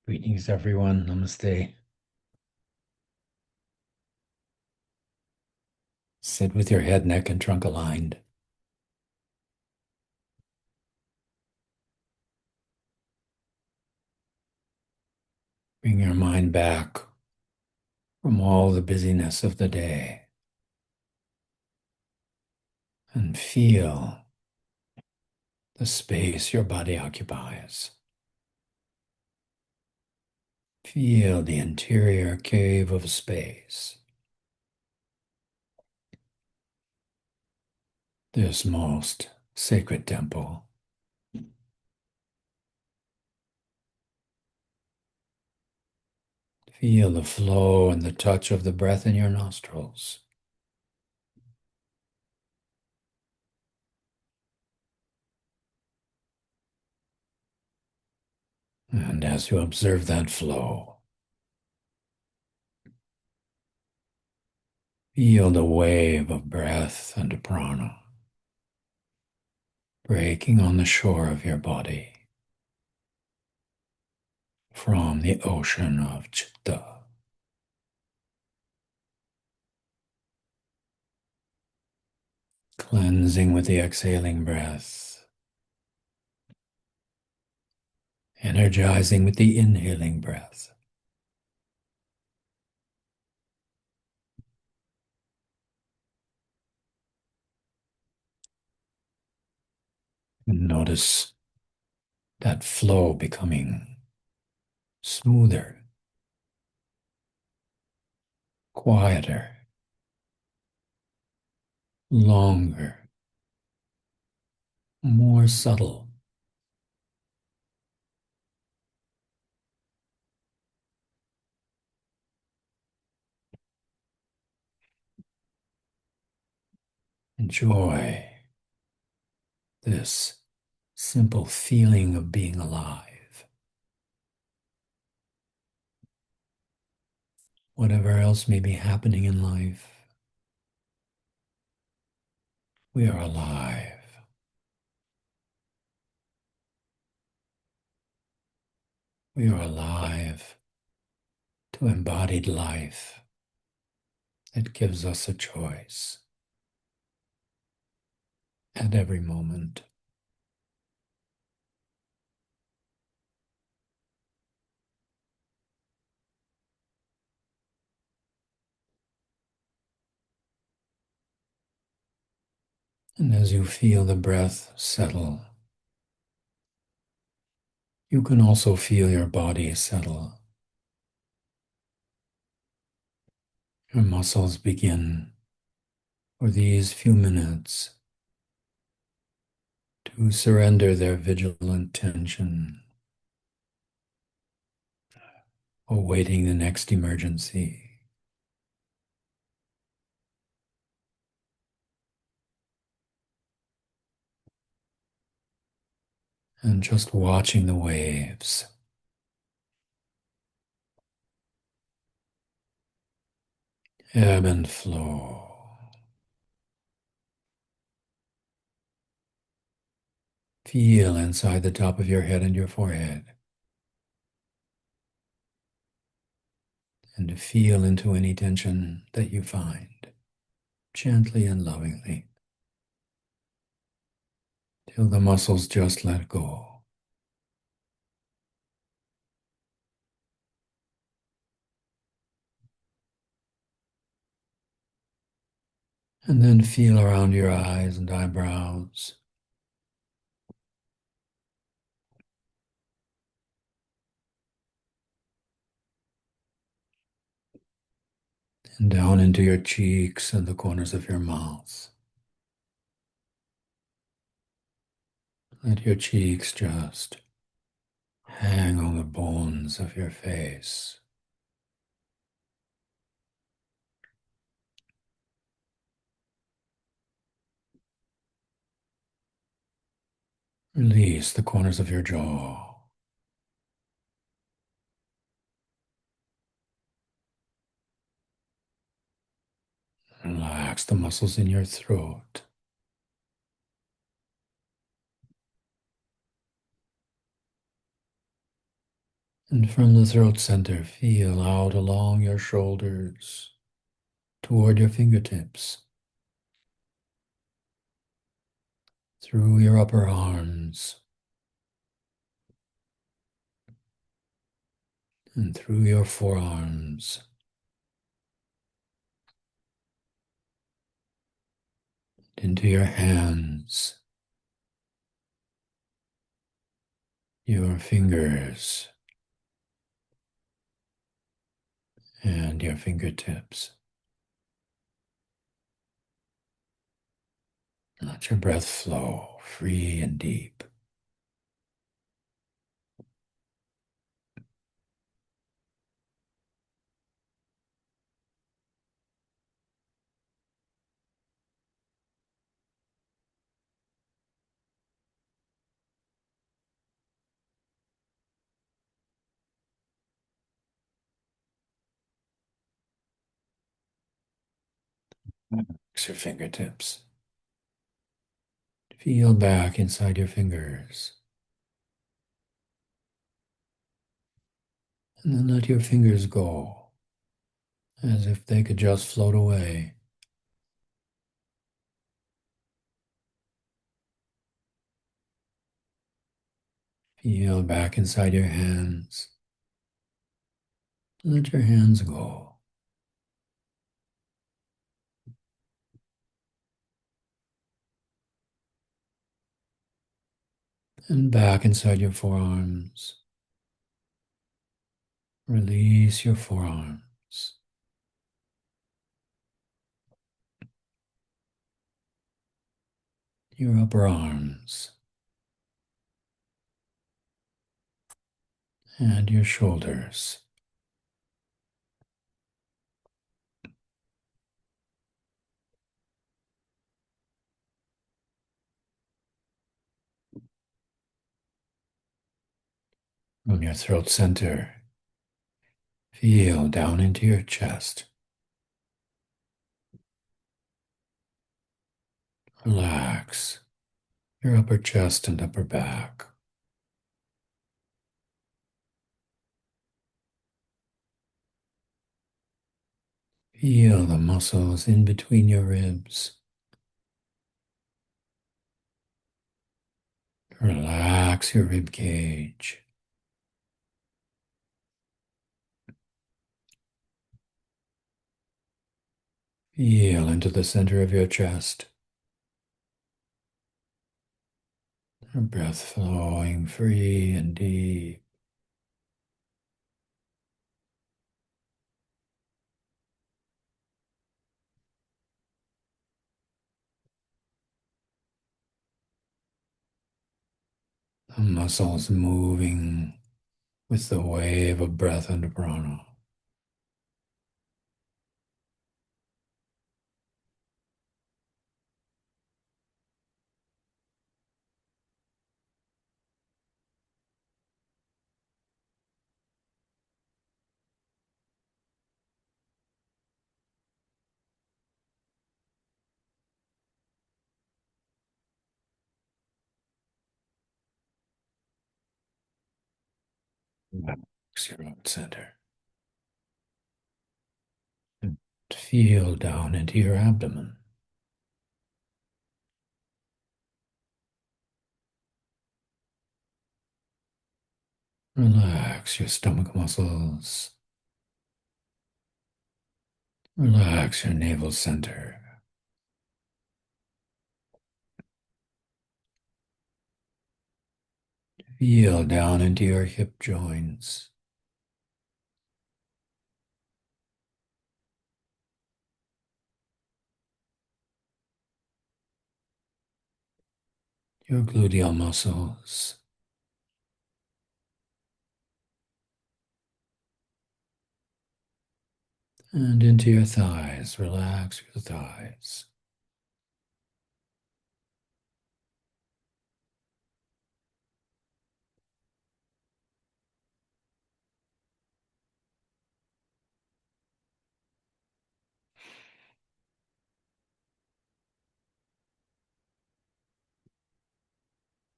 Greetings, everyone. Namaste. Sit with your head, neck, and trunk aligned. Bring your mind back from all the busyness of the day and feel the space your body occupies. Feel the interior cave of space, this most sacred temple. Feel the flow and the touch of the breath in your nostrils. And as you observe that flow, feel the wave of breath and prana breaking on the shore of your body from the ocean of chitta. Cleansing with the exhaling breath, energizing with the inhaling breath. And notice that flow becoming smoother, quieter, longer, more subtle. Enjoy this simple feeling of being alive. Whatever else may be happening in life, we are alive. We are alive to embodied life that gives us a choice at every moment. And as you feel the breath settle, you can also feel your body settle. Your muscles begin for these few minutes to surrender their vigilant tension, awaiting the next emergency. And just watching the waves. Ebb and flow. Feel inside the top of your head and your forehead. And to feel into any tension that you find, gently and lovingly, till the muscles just let go. And then feel around your eyes and eyebrows. And down into your cheeks and the corners of your mouth. Let your cheeks just hang on the bones of your face. Release the corners of your jaw. Relax the muscles in your throat. And from the throat center, feel out along your shoulders toward your fingertips, through your upper arms, and through your forearms, into your hands, your fingers, and your fingertips. Let your breath flow free and deep. Relax your fingertips. Feel back inside your fingers. And then let your fingers go as if they could just float away. Feel back inside your hands. Let your hands go. And back inside your forearms. Release your forearms. Your upper arms. And your shoulders. From your throat center, feel down into your chest. Relax your upper chest and upper back. Feel the muscles in between your ribs. Relax your rib cage. Feel into the center of your chest. Your breath flowing free and deep. The muscles moving with the wave of breath and prana. Relax your root center. And feel down into your abdomen. Relax your stomach muscles. Relax your navel center. Feel down into your hip joints. Your gluteal muscles. And into your thighs. Relax your thighs.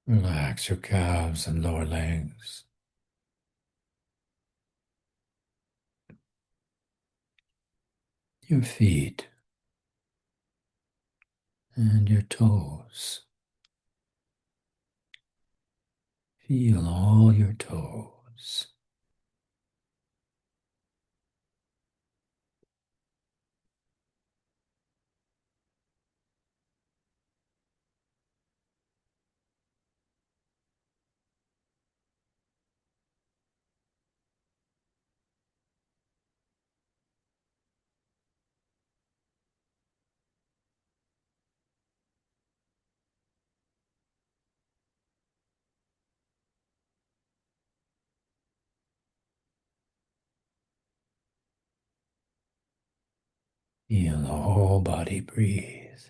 Relax your calves and lower legs. your feet and your toes. Feel all your toes. Feel the whole body breathe.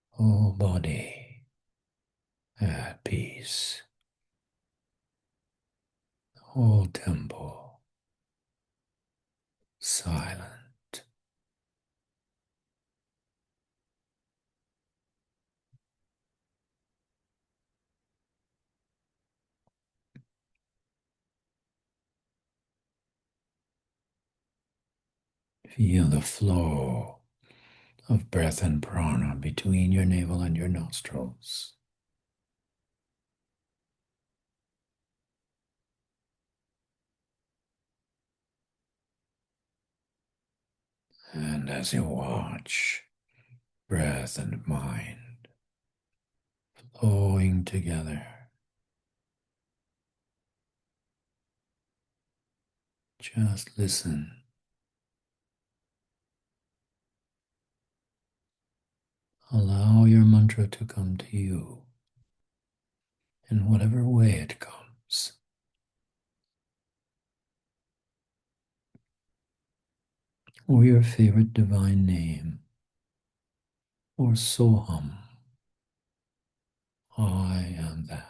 Whole body at peace. Whole temple silent. Feel the flow of breath and prana between your navel and your nostrils. And as you watch breath and mind flowing together, just listen. Allow your mantra to come to you in whatever way it comes. Or your favorite divine name, or Soham, I am that.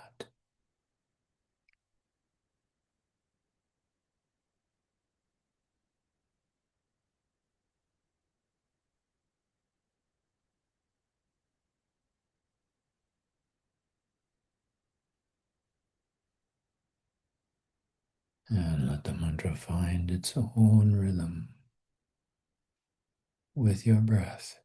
And let the mantra find its own rhythm with your breath.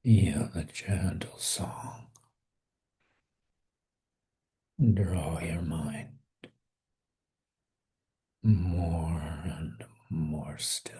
Feel the gentle song. Draw your mind more and more still.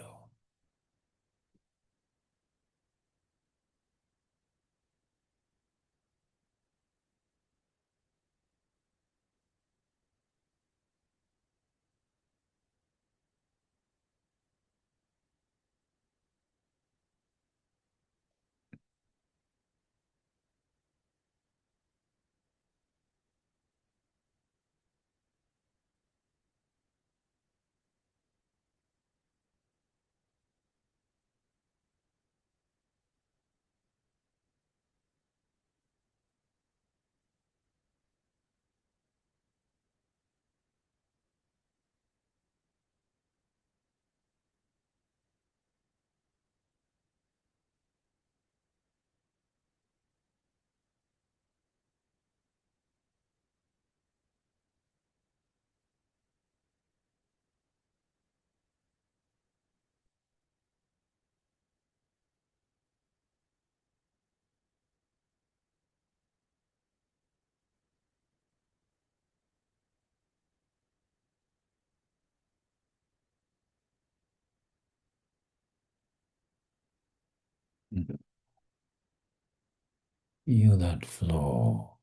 Feel that flow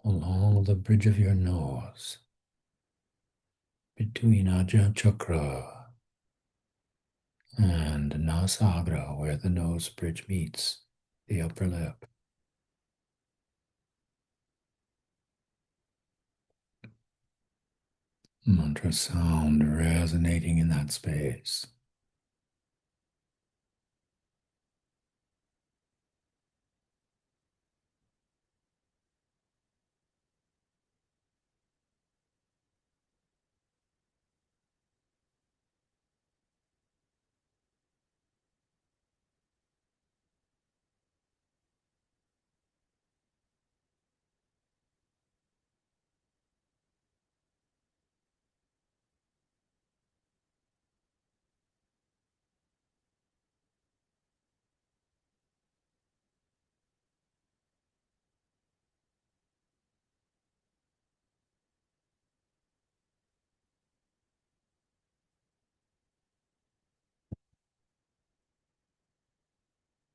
along the bridge of your nose, between Ajna Chakra and Nasagra, where the nose bridge meets the upper lip. mantra sound resonating in that space.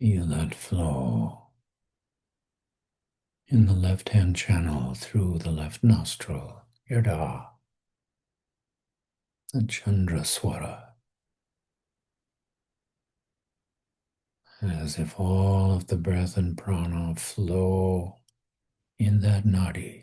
Feel that flow in the left hand channel through the left nostril, Yada, the Chandra Swara, as if all of the breath and prana flow in that nadi.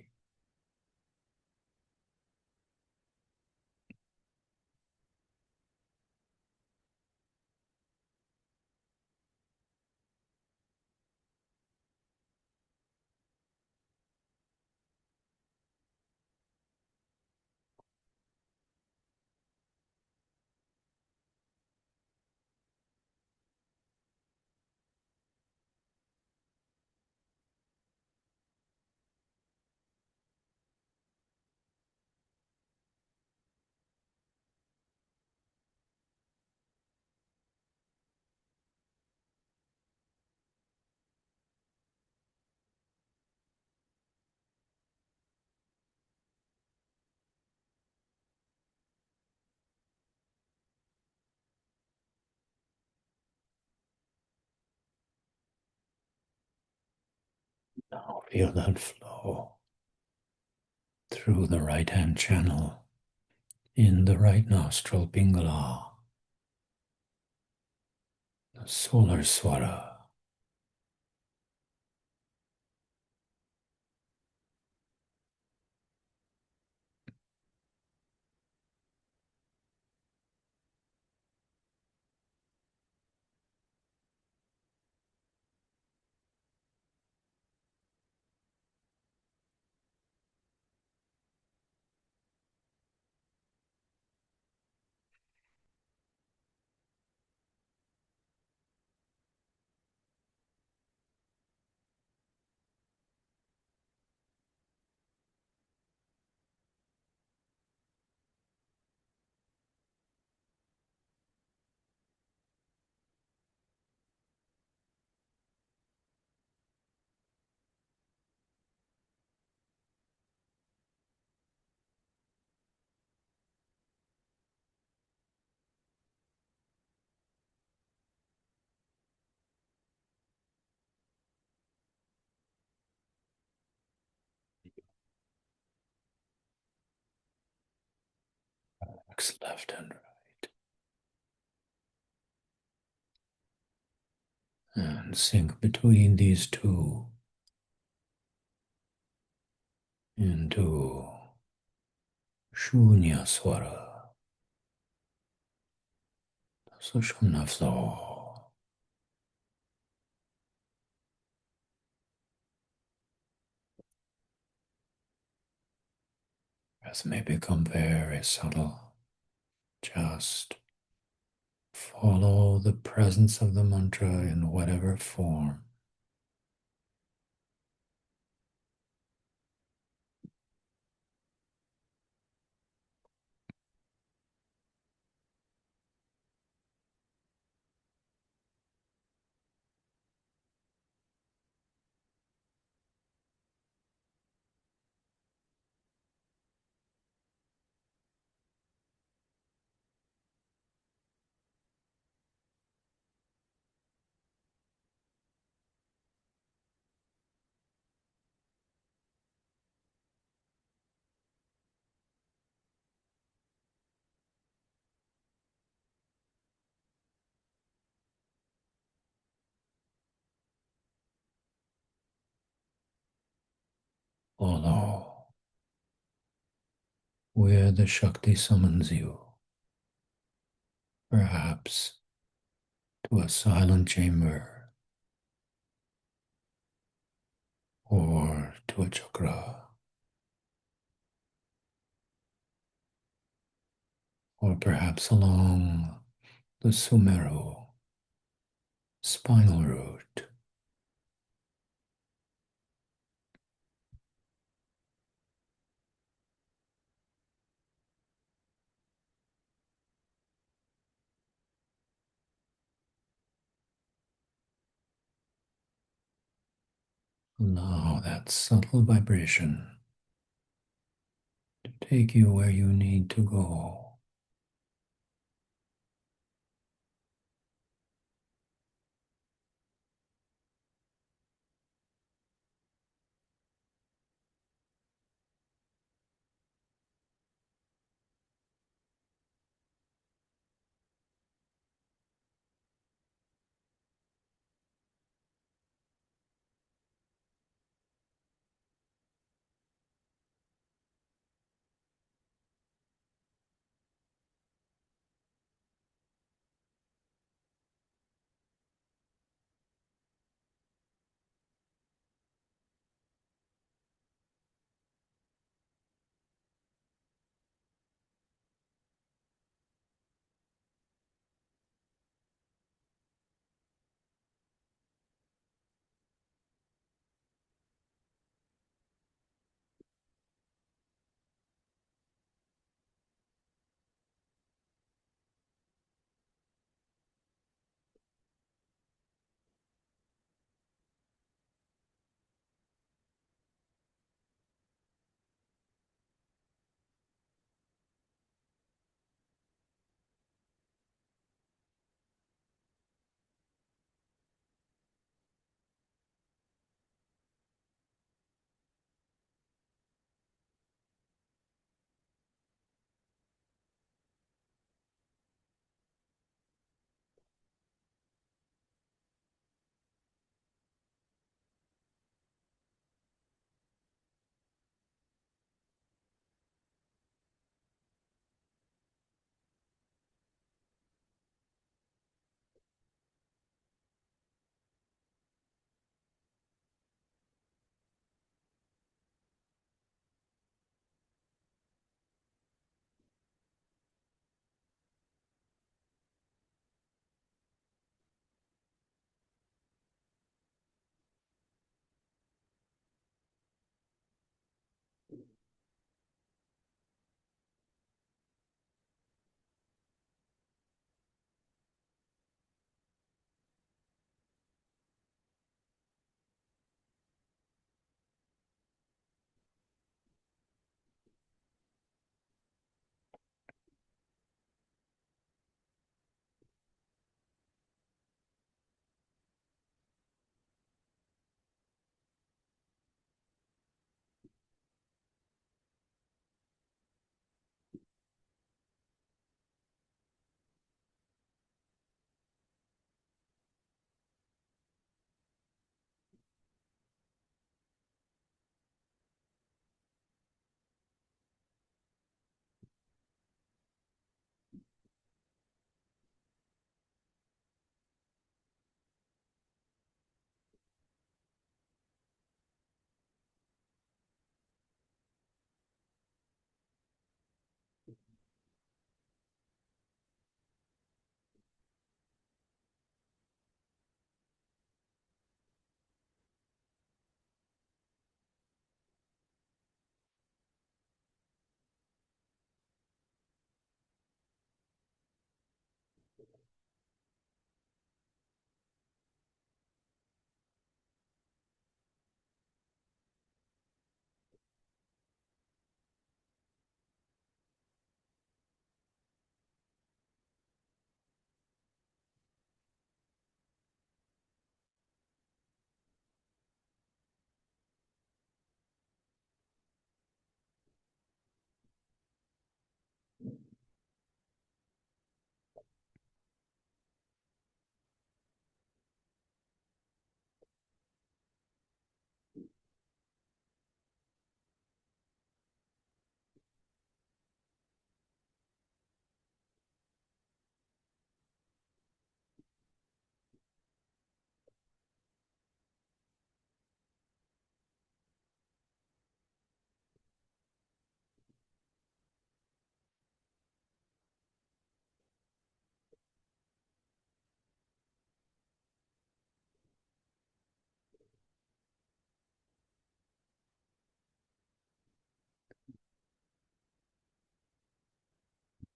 Now feel that flow through the right hand channel in the right nostril, Pingala, the solar swara. Left and right. And sink between these two into Shunya Swara, Sushumna flow. Breath may become very subtle. Just follow the presence of the mantra in whatever form. Follow where the Shakti summons you, perhaps to a silent chamber or to a chakra, or perhaps along the Sumeru spinal root. Allow that subtle vibration to take you where you need to go.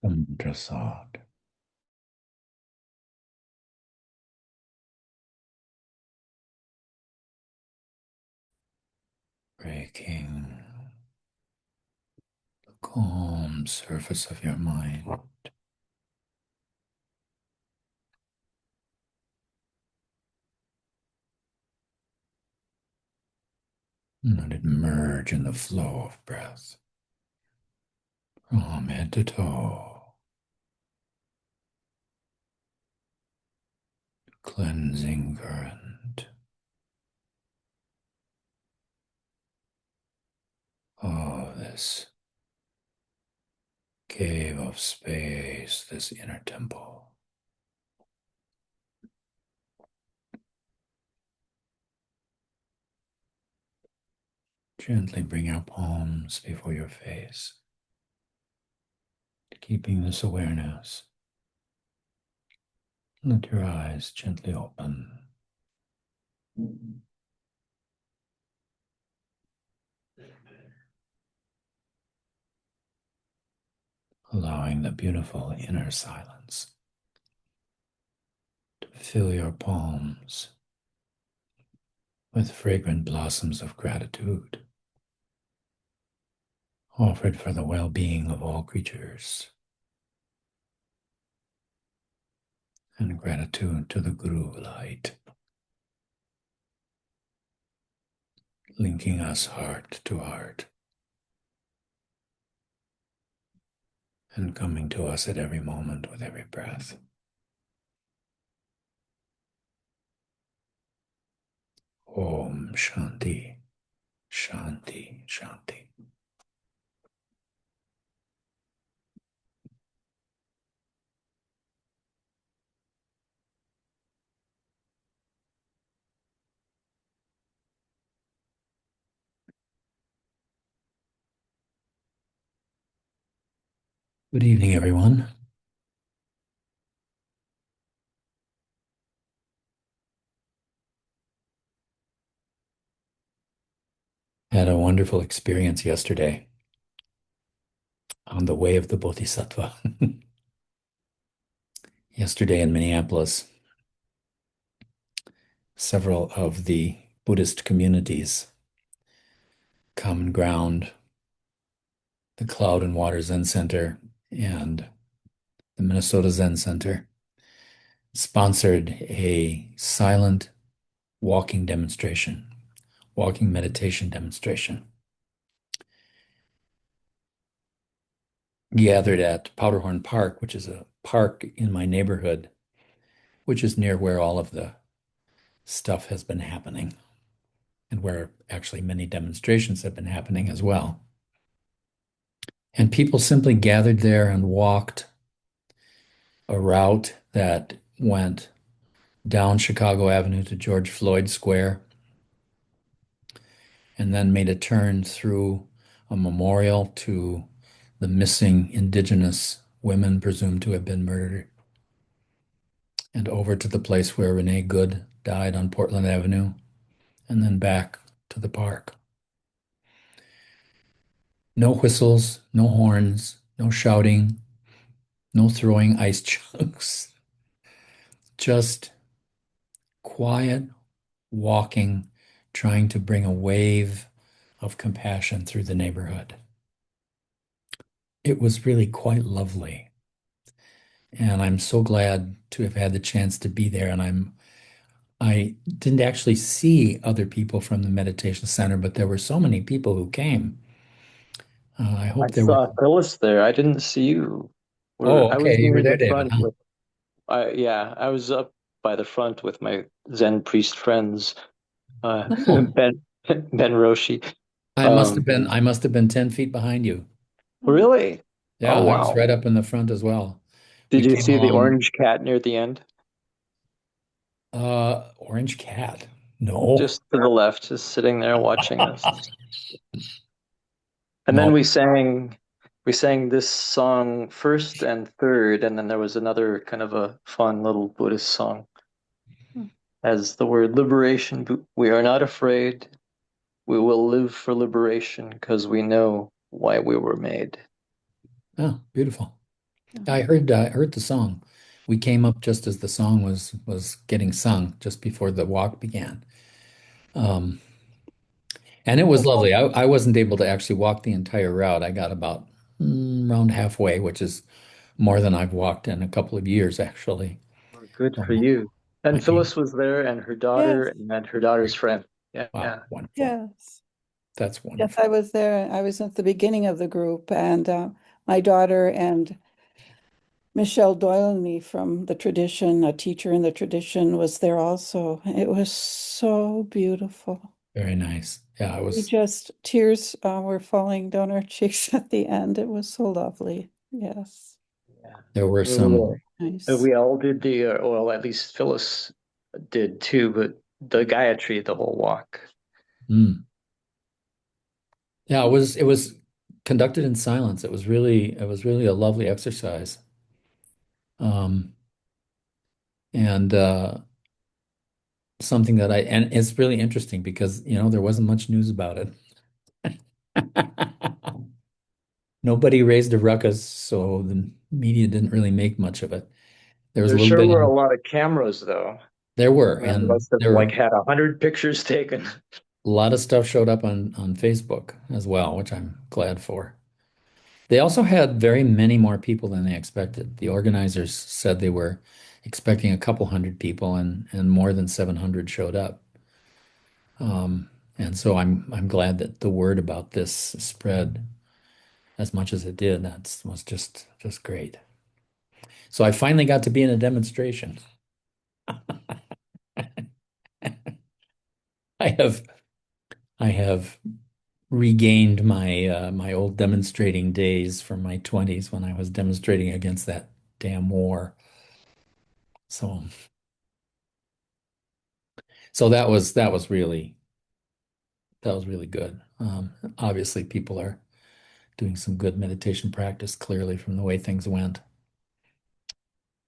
Prasad, breaking the calm surface of your mind. Let it merge in the flow of breath from head to toe, cleansing current of this cave of space, this inner temple. Gently bring your palms before your face, keeping this awareness. Let your eyes gently open. Allowing the beautiful inner silence to fill your palms with fragrant blossoms of gratitude, offered for the well-being of all creatures, and gratitude to the Guru light, linking us heart to heart and coming to us at every moment with every breath. Om Shanti, Shanti, Shanti. Good evening, everyone. Had a wonderful experience yesterday on the way of the Bodhisattva. Yesterday in Minneapolis, several of the Buddhist communities, Common Ground, the Cloud and Water Zen Center, and the Minnesota Zen Center, sponsored a silent walking demonstration, walking meditation demonstration. Gathered at Powderhorn Park, which is a park in my neighborhood, which is near where all of the stuff has been happening and where actually many demonstrations have been happening as well. And people simply gathered there and walked a route that went down Chicago Avenue to George Floyd Square and then made a turn through a memorial to the missing indigenous women presumed to have been murdered and over to the place where Renee Good died on Portland Avenue and then back to the park. No whistles, no horns, no shouting, no throwing ice chunks, just quiet walking, trying to bring a wave of compassion through the neighborhood. It was really quite lovely. And I'm so glad to have had the chance to be there. And I didn't actually see other people from the meditation center, but there were so many people who came. I I hope there were. saw Phyllis there. I didn't see you. Oh, I was okay. You were near there, the David, front huh? with I was up by the front with my Zen priest friends, Oh, Ben Roshi. Um, I must have been 10 feet behind you. really? Yeah, Oh I was wow. right up in the front as well. Did We you came see the along, orange cat near the end? Orange Cat. No. Just to the left, just sitting there watching us. And then No. we sang this song first and third, and then there was another kind of a fun little Buddhist song as the word liberation. We are not afraid. We will live for liberation because we know why we were made. Oh, beautiful. I heard the song. We came up just as the song was getting sung, just before the walk began. Um, and it was lovely. I wasn't able to actually walk the entire route. I got about around halfway, which is more than I've walked in a couple of years, actually. Oh, good So for you. I And came. Phyllis was there, and her daughter, Yes, and her daughter's friend. Yeah, Wow, yeah. wonderful. yes. That's Yes, wonderful. I was there. I was at the beginning of the group, and my daughter and Michelle Doyley from the tradition, a teacher in the tradition, was there also. It was so beautiful. Very nice. Yeah, I We was. just, tears were falling down our cheeks at the end. It was so lovely. Yes, Yeah. There were We, some. nice. we all did the, well, at least Phyllis did too, but the Gayatri, the whole walk. mm, yeah, it was conducted in silence. It was really a lovely exercise. Um, and something that and it's really interesting because there wasn't much news about it. Nobody raised a ruckus, so the media didn't really make much of it. There was a There little sure bit were a of lot of cameras, though. there were, I and must have there were like had 100 pictures taken. a lot of stuff showed up on Facebook as well, which I'm glad for. They also had very many more people than they expected. The organizers said they were expecting a couple hundred people, and more than 700 showed up. And so I'm glad that the word about this spread as much as it did. That was just great. So I finally got to be in a demonstration. I have I have regained my old demonstrating days from my 20s when I was demonstrating against that damn war. So so that was really good. Obviously, people are doing some good meditation practice, clearly from the way things went.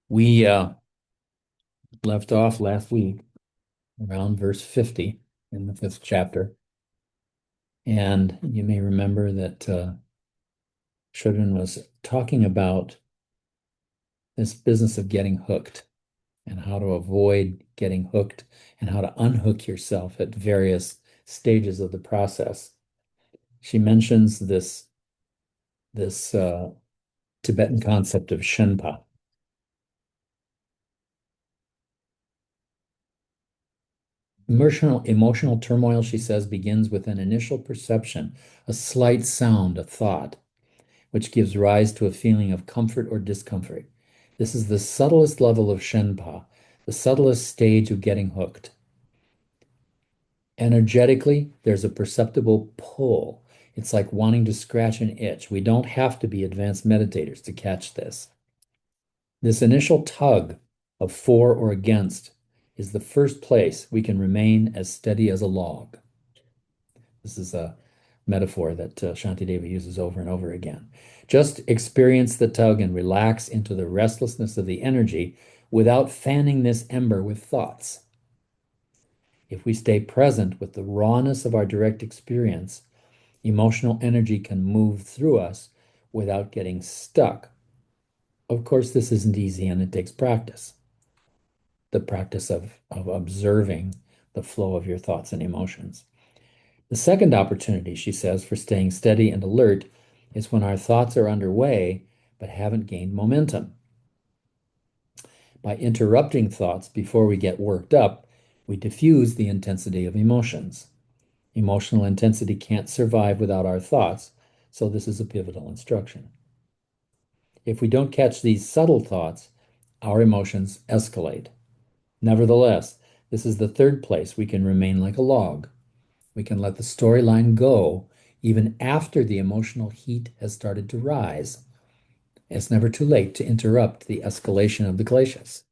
We left off last week around verse 50 in the fifth chapter. And you may remember that Shodun was talking about this business of getting hooked and how to avoid getting hooked and how to unhook yourself at various stages of the process. She mentions this Tibetan concept of Shenpa. Emotional turmoil, she says, begins with an initial perception, a slight sound, a thought, which gives rise to a feeling of comfort or discomfort. This is the subtlest level of Shenpa, the subtlest stage of getting hooked. Energetically, there's a perceptible pull. It's like wanting to scratch an itch. We don't have to be advanced meditators to catch this. This initial tug of for or against is the first place we can remain as steady as a log. This is a metaphor that Shantideva uses over and over again. Just experience the tug and relax into the restlessness of the energy without fanning this ember with thoughts. If we stay present with the rawness of our direct experience, emotional energy can move through us without getting stuck. Of course, this isn't easy and it takes practice. The practice of observing the flow of your thoughts and emotions. The second opportunity, she says, for staying steady and alert is when our thoughts are underway but haven't gained momentum. By interrupting thoughts before we get worked up, we diffuse the intensity of emotions. Emotional intensity can't survive without our thoughts, so this is a pivotal instruction. If we don't catch these subtle thoughts, our emotions escalate. Nevertheless, this is the third place we can remain like a log. We can let the storyline go even after the emotional heat has started to rise. It's never too late to interrupt the escalation of the glaciers.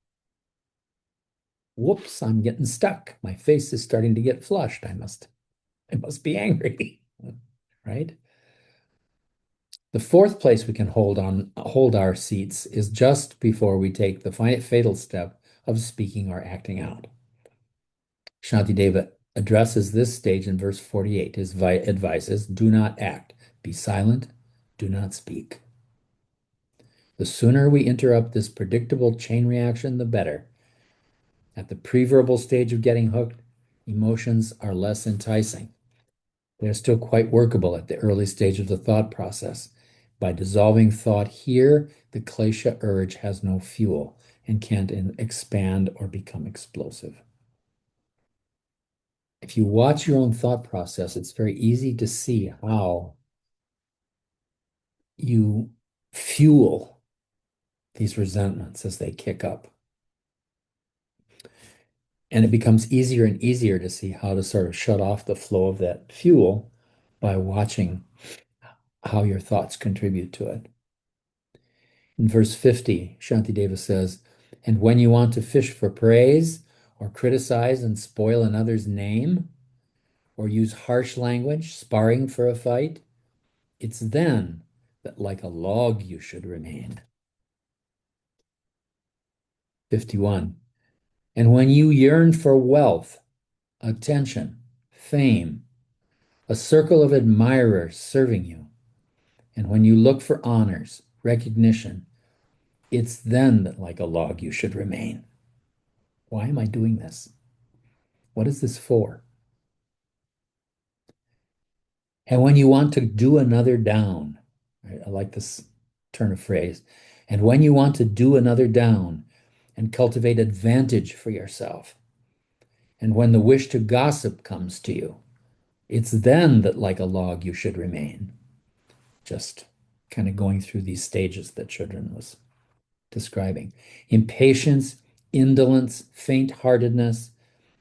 Whoops, I'm getting stuck. My face is starting to get flushed. I must be angry. Right? The fourth place we can hold our seats is just before we take the fatal step of speaking or acting out. Shantideva addresses this stage in verse 48. His advice is do not act, be silent, do not speak. The sooner we interrupt this predictable chain reaction, the better. At the pre-verbal stage of getting hooked, emotions are less enticing. They're still quite workable at the early stage of the thought process. By dissolving thought here, the klesha urge has no fuel and can't expand or become explosive. If you watch your own thought process, it's very easy to see how you fuel these resentments as they kick up. And it becomes easier and easier to see how to sort of shut off the flow of that fuel by watching how your thoughts contribute to it. In verse 50, Shantideva says, "And when you want to fish for praise or criticize and spoil another's name or use harsh language, sparring for a fight, it's then that like a log you should remain." 51. And when you yearn for wealth, attention, fame, a circle of admirers serving you, and when you look for honors, recognition, it's then that like a log you should remain. Why am I doing this? What is this for? And when you want to do another down, right? I like this turn of phrase. And when you want to do another down and cultivate advantage for yourself, and when the wish to gossip comes to you, it's then that like a log you should remain. Just kind of going through these stages that Chudran was describing. Impatience, indolence, faint-heartedness,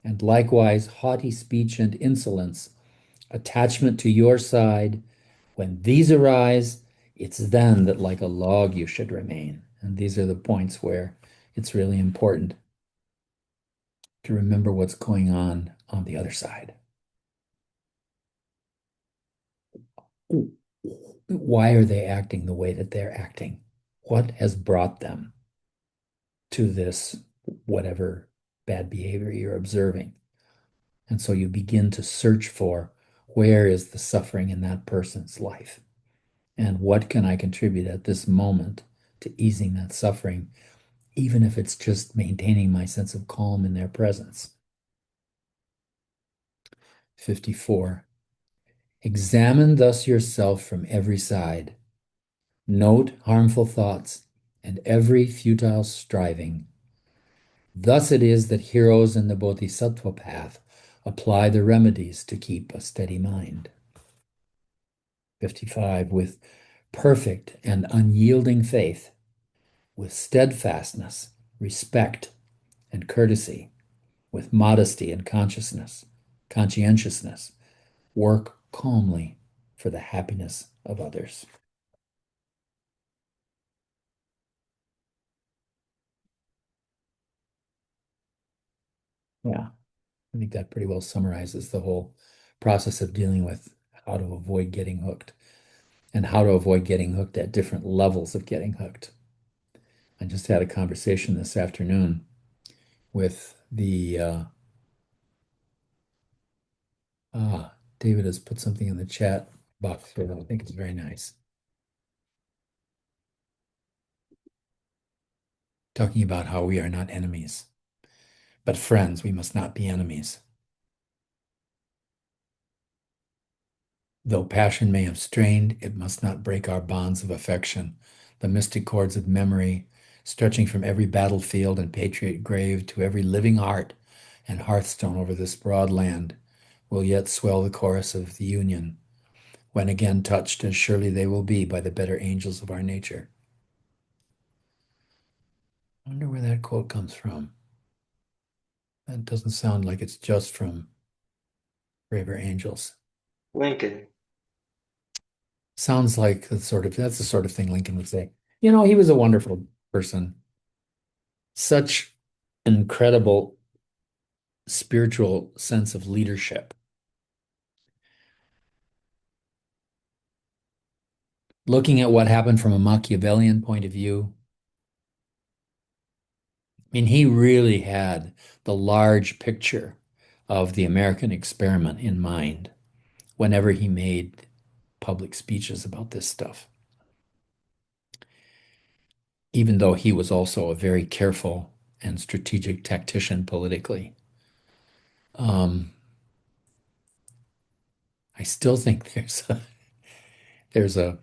and likewise haughty speech and insolence, attachment to your side. When these arise, it's then that like a log you should remain. And these are the points where it's really important to remember what's going on the other side. Why are they acting the way that they're acting? What has brought them to this, whatever bad behavior you're observing? And so you begin to search for where is the suffering in that person's life? And what can I contribute at this moment to easing that suffering, even if it's just maintaining my sense of calm in their presence? 54. Examine thus yourself from every side. Note harmful thoughts and every futile striving. Thus it is that heroes in the bodhisattva path apply the remedies to keep a steady mind. 55. With perfect and unyielding faith, with steadfastness, respect, and courtesy, with modesty and conscientiousness, work calmly for the happiness of others. Yeah, I think that pretty well summarizes the whole process of dealing with how to avoid getting hooked and how to avoid getting hooked at different levels of getting hooked. I just had a conversation this afternoon with David has put something in the chat box here that I think is very nice. Talking about how we are not enemies, but friends. We must not be enemies. Though passion may have strained, it must not break our bonds of affection, the mystic cords of memory, stretching from every battlefield and patriot grave to every living heart and hearthstone over this broad land, will yet swell the chorus of the union, when again touched, as surely they will be by the better angels of our nature. I wonder where that quote comes from. That doesn't sound like it's just from Braver Angels. Lincoln. Sounds like that's the sort of thing Lincoln would say. You know, he was a wonderful person. Such incredible spiritual sense of leadership. Looking at what happened from a Machiavellian point of view, I mean, he really had the large picture of the American experiment in mind whenever he made public speeches about this stuff. even though he was also a very careful and strategic tactician politically. I still think there's a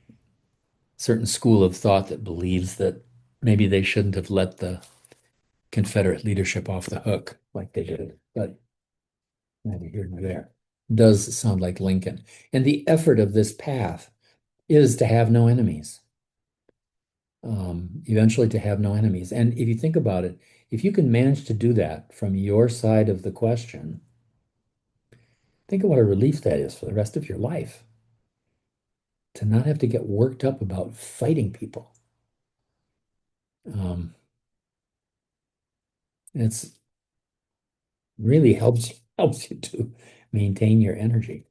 certain school of thought that believes that maybe they shouldn't have let the Confederate leadership off the hook like they did, but neither here nor there. Does sound like Lincoln. And the effort of this path is to have no enemies. Eventually to have no enemies. And if you think about it, if you can manage to do that from your side of the question, think of what a relief that is for the rest of your life. To not have to get worked up about fighting people. It's really helps you to maintain your energy.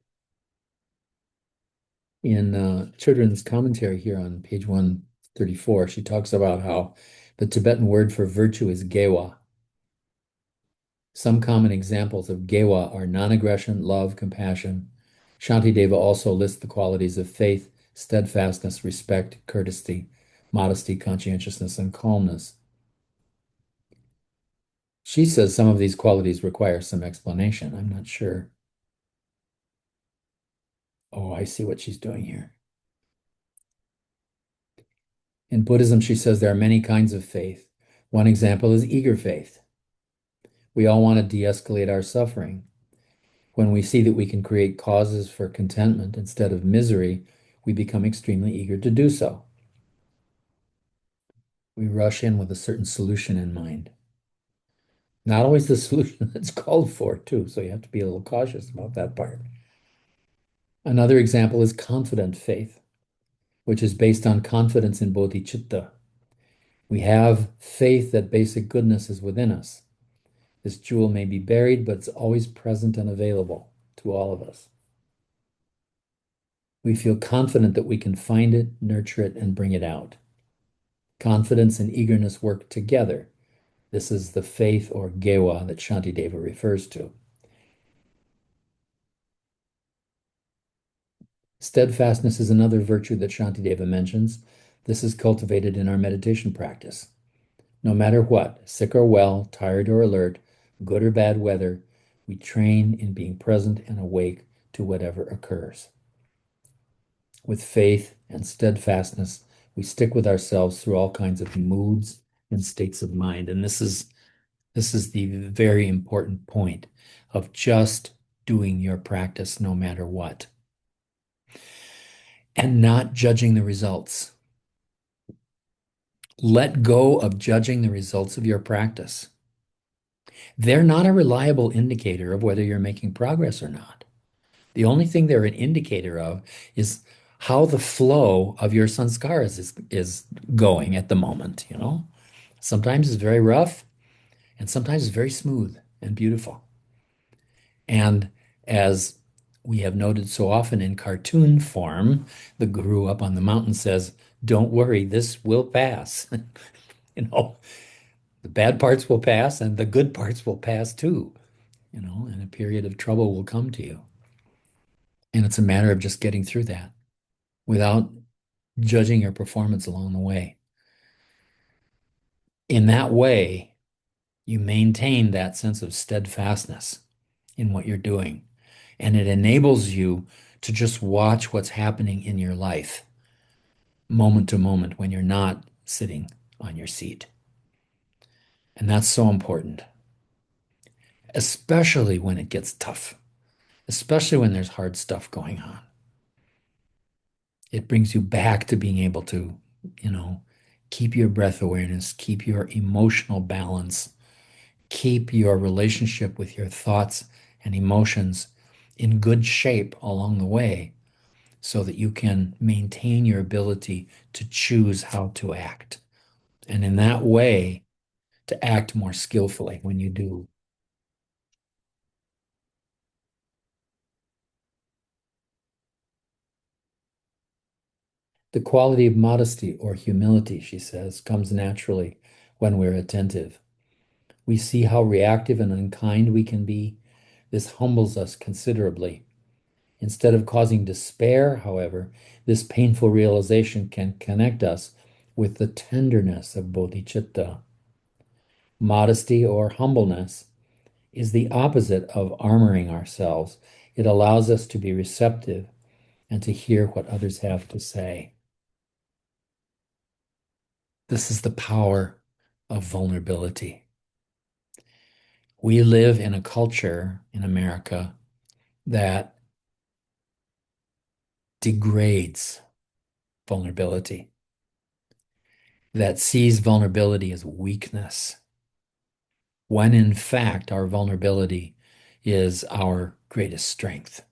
In Children's Commentary here on page 134, she talks about how the Tibetan word for virtue is gewa. Some common examples of gewa are non-aggression, love, compassion. Shantideva also lists the qualities of faith, steadfastness, respect, courtesy, modesty, conscientiousness, and calmness. She says some of these qualities require some explanation. I'm not sure. Oh, I see what she's doing here. In Buddhism, she says there are many kinds of faith. One example is eager faith. We all want to de-escalate our suffering. When we see that we can create causes for contentment instead of misery, we become extremely eager to do so. We rush in with a certain solution in mind. Not always the solution that's called for, too, so you have to be a little cautious about that part. Another example is confident faith, which is based on confidence in bodhichitta. We have faith that basic goodness is within us. This jewel may be buried, but it's always present and available to all of us. We feel confident that we can find it, nurture it, and bring it out. Confidence and eagerness work together. This is the faith or gewa that Shantideva refers to. Steadfastness is another virtue that Shantideva mentions. This is cultivated in our meditation practice. No matter what, sick or well, tired or alert, good or bad weather, we train in being present and awake to whatever occurs. With faith and steadfastness, we stick with ourselves through all kinds of moods and states of mind. And this is the very important point of just doing your practice no matter what. And not judging the results. Let go of judging the results of your practice. They're not a reliable indicator of whether you're making progress or not. The only thing they're an indicator of is how the flow of your sanskaras is going at the moment, you know? Sometimes it's very rough, and sometimes it's very smooth and beautiful. And as we have noted so often in cartoon form, the guru up on the mountain says, "Don't worry, this will pass." You know, the bad parts will pass and the good parts will pass too, you know, and a period of trouble will come to you. And it's a matter of just getting through that without judging your performance along the way. In that way, you maintain that sense of steadfastness in what you're doing. And it enables you to just watch what's happening in your life moment to moment when you're not sitting on your seat. And that's so important, especially when it gets tough, especially when there's hard stuff going on. It brings you back to being able to, you know, keep your breath awareness, keep your emotional balance, keep your relationship with your thoughts and emotions in good shape along the way so that you can maintain your ability to choose how to act. And in that way, to act more skillfully when you do. The quality of modesty or humility, she says, comes naturally when we're attentive. We see how reactive and unkind we can be. This humbles us considerably. Instead of causing despair, however, this painful realization can connect us with the tenderness of bodhicitta. Modesty or humbleness is the opposite of armoring ourselves. It allows us to be receptive and to hear what others have to say. This is the power of vulnerability. We live in a culture in America that degrades vulnerability, that sees vulnerability as weakness, when in fact our vulnerability is our greatest strength.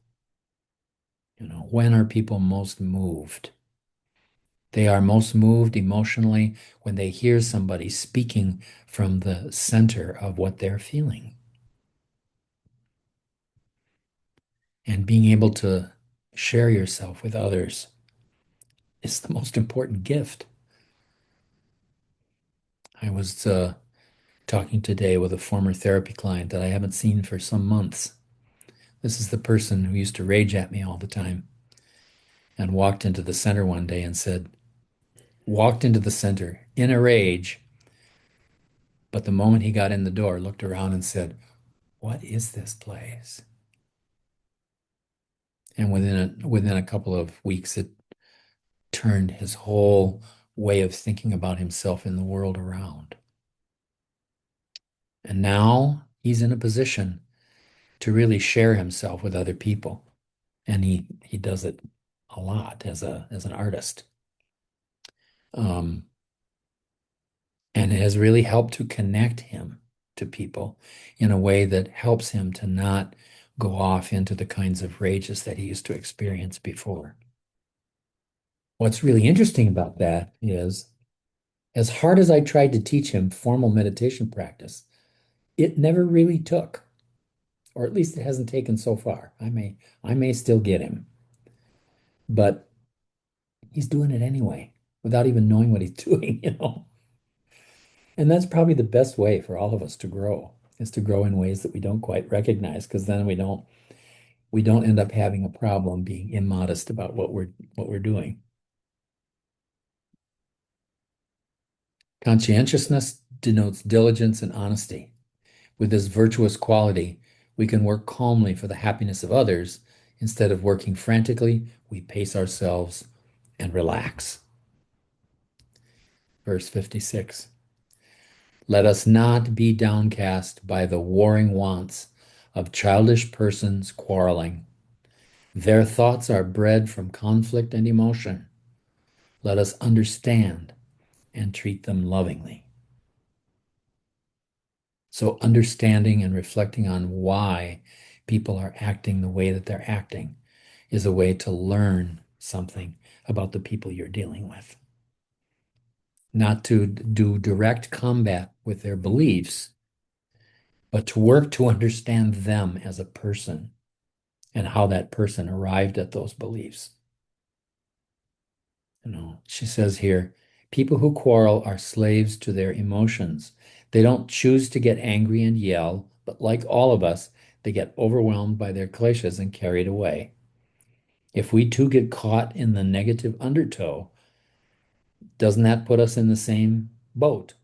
When are people most moved? They are most moved emotionally when they hear somebody speaking from the center of what they're feeling. And being able to share yourself with others is the most important gift. I was talking today with a former therapy client that I haven't seen for some months. This is the person who used to rage at me all the time and walked into the center one day and walked into the center in a rage. But the moment he got in the door, looked around and said, "What is this place?" And within a couple of weeks, it turned his whole way of thinking about himself in the world around. And now he's in a position to really share himself with other people. And he does it a lot as an artist. And it has really helped to connect him to people in a way that helps him to not go off into the kinds of rages that he used to experience before. What's really interesting about that is, as hard as I tried to teach him formal meditation practice, it never really took, or at least it hasn't taken so far. I may still get him, but he's doing it anyway without even knowing what he's doing. And that's probably the best way for all of us to grow, is to grow in ways that we don't quite recognize, because then we don't end up having a problem being immodest about what we're doing. Conscientiousness denotes diligence and honesty. With this virtuous quality, we can work calmly for the happiness of others. Instead of working frantically, we pace ourselves and relax. Verse 56. Let us not be downcast by the warring wants of childish persons quarreling. Their thoughts are bred from conflict and emotion. Let us understand and treat them lovingly. So understanding and reflecting on why people are acting the way that they're acting is a way to learn something about the people you're dealing with. Not to do direct combat with their beliefs, but to work to understand them as a person and how that person arrived at those beliefs. She says here, people who quarrel are slaves to their emotions. They don't choose to get angry and yell, but like all of us, they get overwhelmed by their kleshas and carried away. If we too get caught in the negative undertow, doesn't that put us in the same boat?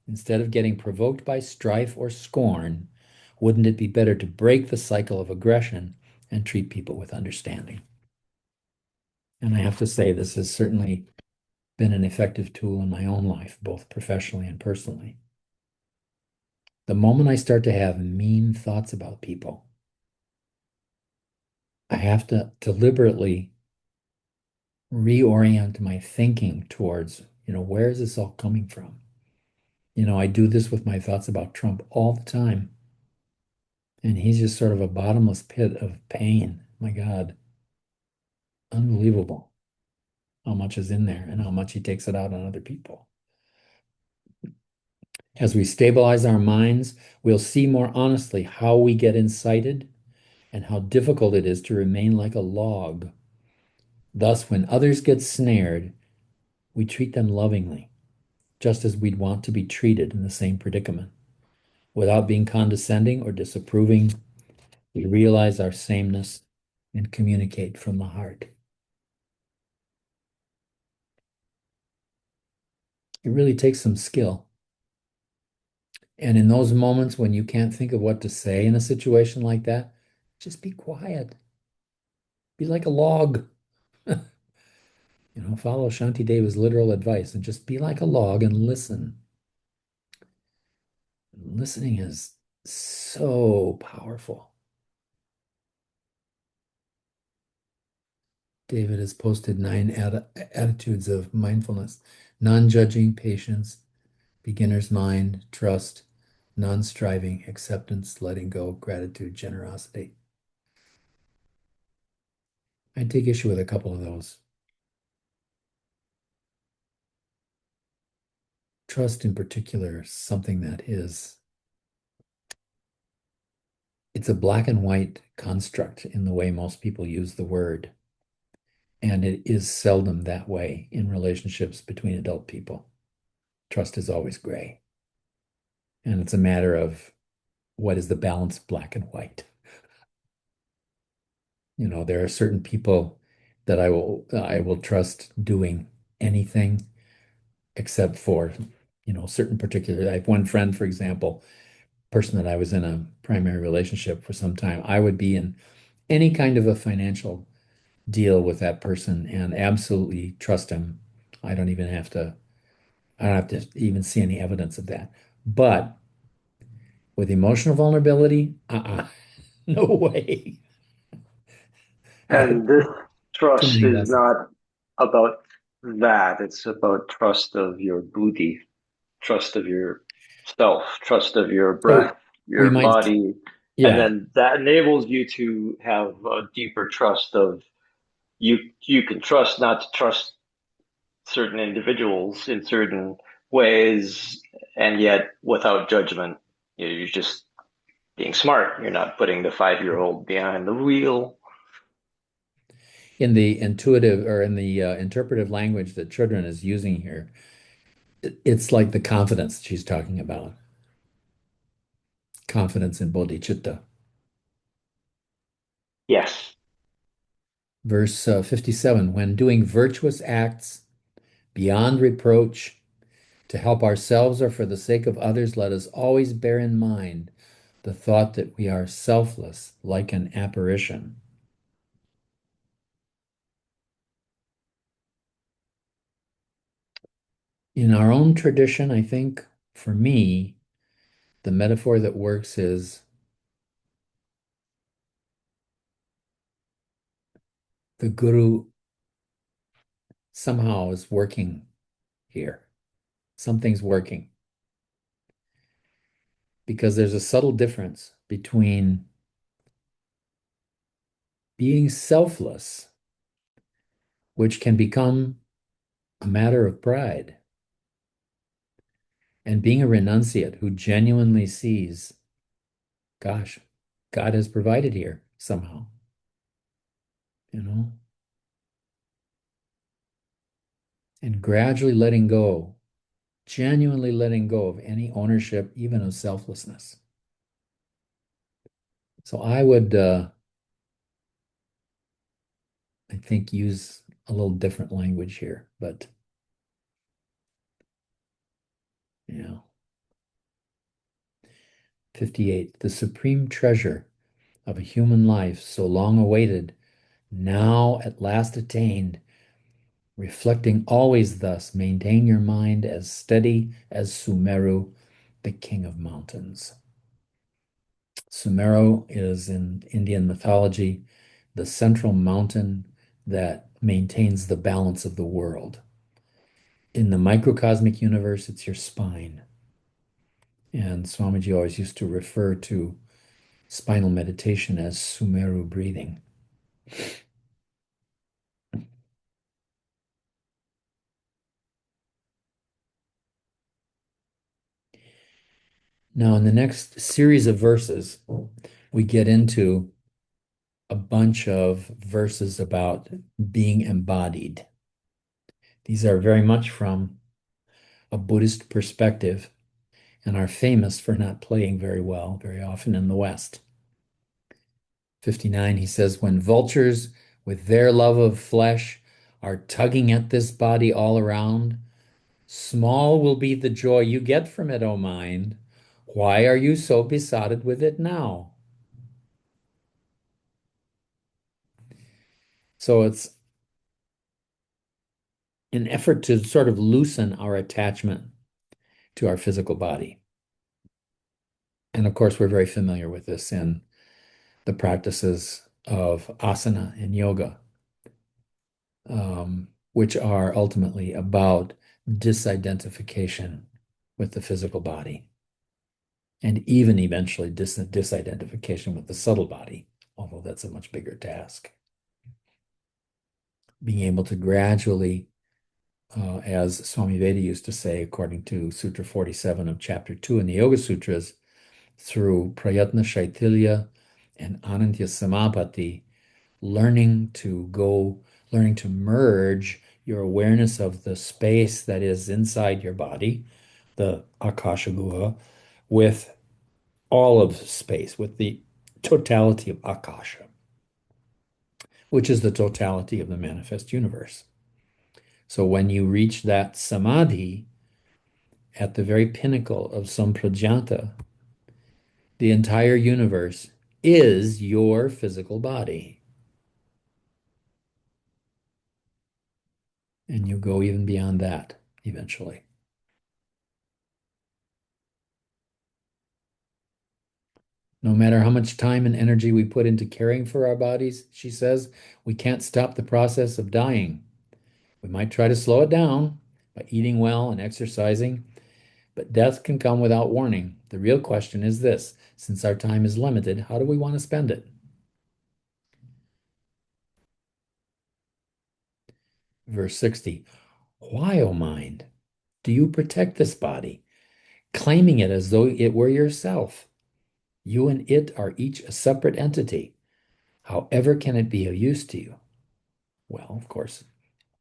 Instead of getting provoked by strife or scorn, wouldn't it be better to break the cycle of aggression and treat people with understanding? And I have to say, this has certainly been an effective tool in my own life, both professionally and personally. The moment I start to have mean thoughts about people, I have to deliberately reorient my thinking towards, where is this all coming from? I do this with my thoughts about Trump all the time. And he's just sort of a bottomless pit of pain. My God, unbelievable how much is in there and how much he takes it out on other people. As we stabilize our minds, we'll see more honestly how we get incited and how difficult it is to remain like a log. Thus, when others get snared, we treat them lovingly, just as we'd want to be treated in the same predicament. Without being condescending or disapproving, we realize our sameness and communicate from the heart. It really takes some skill. And in those moments when you can't think of what to say in a situation like that, just be quiet. Be like a log. Follow Shantideva's literal advice and just be like a log and listen. Listening is so powerful. David has posted 9 attitudes of mindfulness: non-judging, patience, beginner's mind, trust, non-striving, acceptance, letting go, gratitude, generosity. I take issue with a couple of those. Trust in particular is something that it's a black and white construct in the way most people use the word. And it is seldom that way in relationships between adult people. Trust is always gray. And it's a matter of what is the balance, black and white. There are certain people that I will trust doing anything except for, certain particular. I have one friend, for example, person that I was in a primary relationship for some time. I would be in any kind of a financial deal with that person and absolutely trust him. I don't even have to, I don't have to even see any evidence of that. But with emotional vulnerability, no way. I have And this too trust many is lessons. not about that. It's about trust of your buddhi, trust of your self, trust of your breath, So we your might, body. And yeah. then that enables you to have a deeper trust of you can trust not to trust certain individuals in certain ways, and yet without judgment. You're just being smart. You're not putting the 5-year-old behind the wheel. In the intuitive or in the interpretive language that children is using here, it's like the confidence she's talking about, confidence in bodhichitta. Yes. Verse 57, when doing virtuous acts beyond reproach to help ourselves or for the sake of others, let us always bear in mind the thought that we are selfless, like an apparition. In our own tradition, I think for me, the metaphor that works is the guru somehow is working here. Something's working because there's a subtle difference between being selfless, which can become a matter of pride, and being a renunciate who genuinely sees, gosh, God has provided here somehow, you know, and gradually letting go, genuinely letting go of any ownership, even of selflessness. So I would, I think, use a little different language here, but yeah. 58, the supreme treasure of a human life so long awaited, now at last attained, reflecting always thus, maintain your mind as steady as Sumeru, the king of mountains. Sumeru is in Indian mythology the central mountain that maintains the balance of the world. In the microcosmic universe, it's your spine. And Swamiji always used to refer to spinal meditation as Sumeru breathing. Now, in the next series of verses, we get into a bunch of verses about being embodied. These are very much from a Buddhist perspective and are famous for not playing very well, very often in the West. 59, he says, when vultures with their love of flesh are tugging at this body all around, Small will be the joy you get from it, O mind. Why are you so besotted with it now? So it's an effort to sort of loosen our attachment to our physical body. And of course, we're very familiar with this in the practices of asana and yoga, which are ultimately about disidentification with the physical body, and even eventually disidentification with the subtle body, although that's a much bigger task. Being able to gradually, as Swami Veda used to say, according to Sutra 47 of Chapter 2 in the Yoga Sutras, through Prayatna Shaitilya and Anantya Samapatti, learning to merge your awareness of the space that is inside your body, the Akasha Guha, with all of space, with the totality of Akasha, which is the totality of the manifest universe. So when you reach that samadhi at the very pinnacle of samprajñata, the entire universe is your physical body. And you go even beyond that eventually. No matter how much time and energy we put into caring for our bodies, she says, we can't stop the process of dying. We might try to slow it down by eating well and exercising, but death can come without warning. The real question is this: since our time is limited, how do we want to spend it? Verse 60, why, O mind, do you protect this body, claiming it as though it were yourself? You and it are each a separate entity. However can it be of use to you? Well, of course,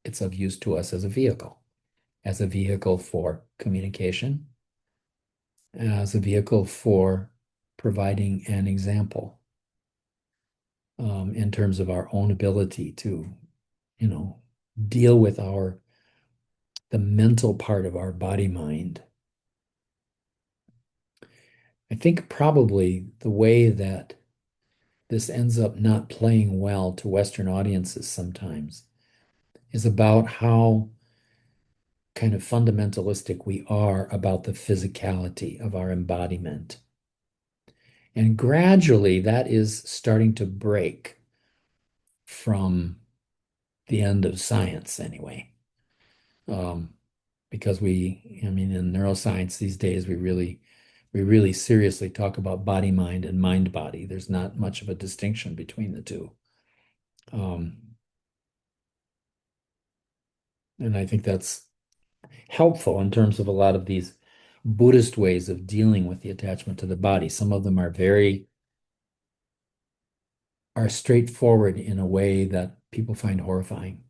it's of use to us as a vehicle for communication, as a vehicle for providing an example in terms of our own ability to, deal with the mental part of our body mind. I think probably the way that this ends up not playing well to Western audiences sometimes is about how kind of fundamentalistic we are about the physicality of our embodiment. And gradually that is starting to break from the end of science anyway. Because in neuroscience these days, we really seriously talk about body mind and mind body. There's not much of a distinction between the two. And I think that's helpful in terms of a lot of these Buddhist ways of dealing with the attachment to the body. Some of them are straightforward in a way that people find horrifying.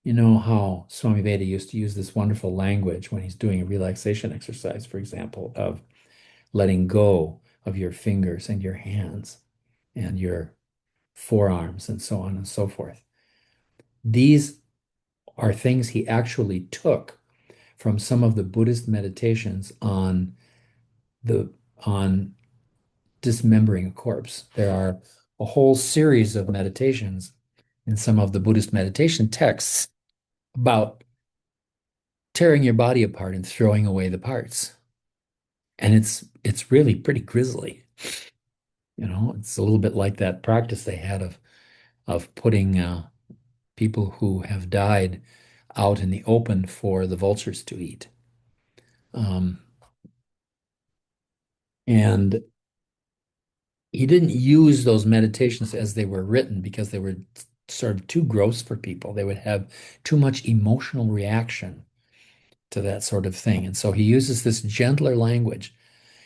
You know how Swami Veda used to use this wonderful language when he's doing a relaxation exercise, for example, of letting go of your fingers and your hands and your forearms and so on and so forth. These are things he actually took from some of the Buddhist meditations on dismembering a corpse. There are a whole series of meditations in some of the Buddhist meditation texts about tearing your body apart and throwing away the parts. And it's really pretty grisly. It's a little bit like that practice they had of putting people who have died out in the open for the vultures to eat. And he didn't use those meditations as they were written because they were sort of too gross for people. They would have too much emotional reaction to that sort of thing. And so he uses this gentler language.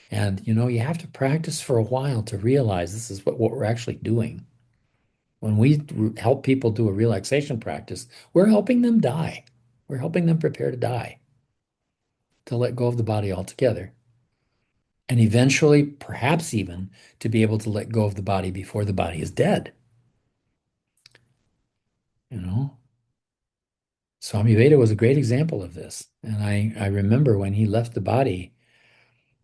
And, you have to practice for a while to realize this is what we're actually doing. When we help people do a relaxation practice, we're helping them die. We're helping them prepare to die, to let go of the body altogether. And eventually, perhaps even, to be able to let go of the body before the body is dead. Swami Veda was a great example of this. And I remember when he left the body,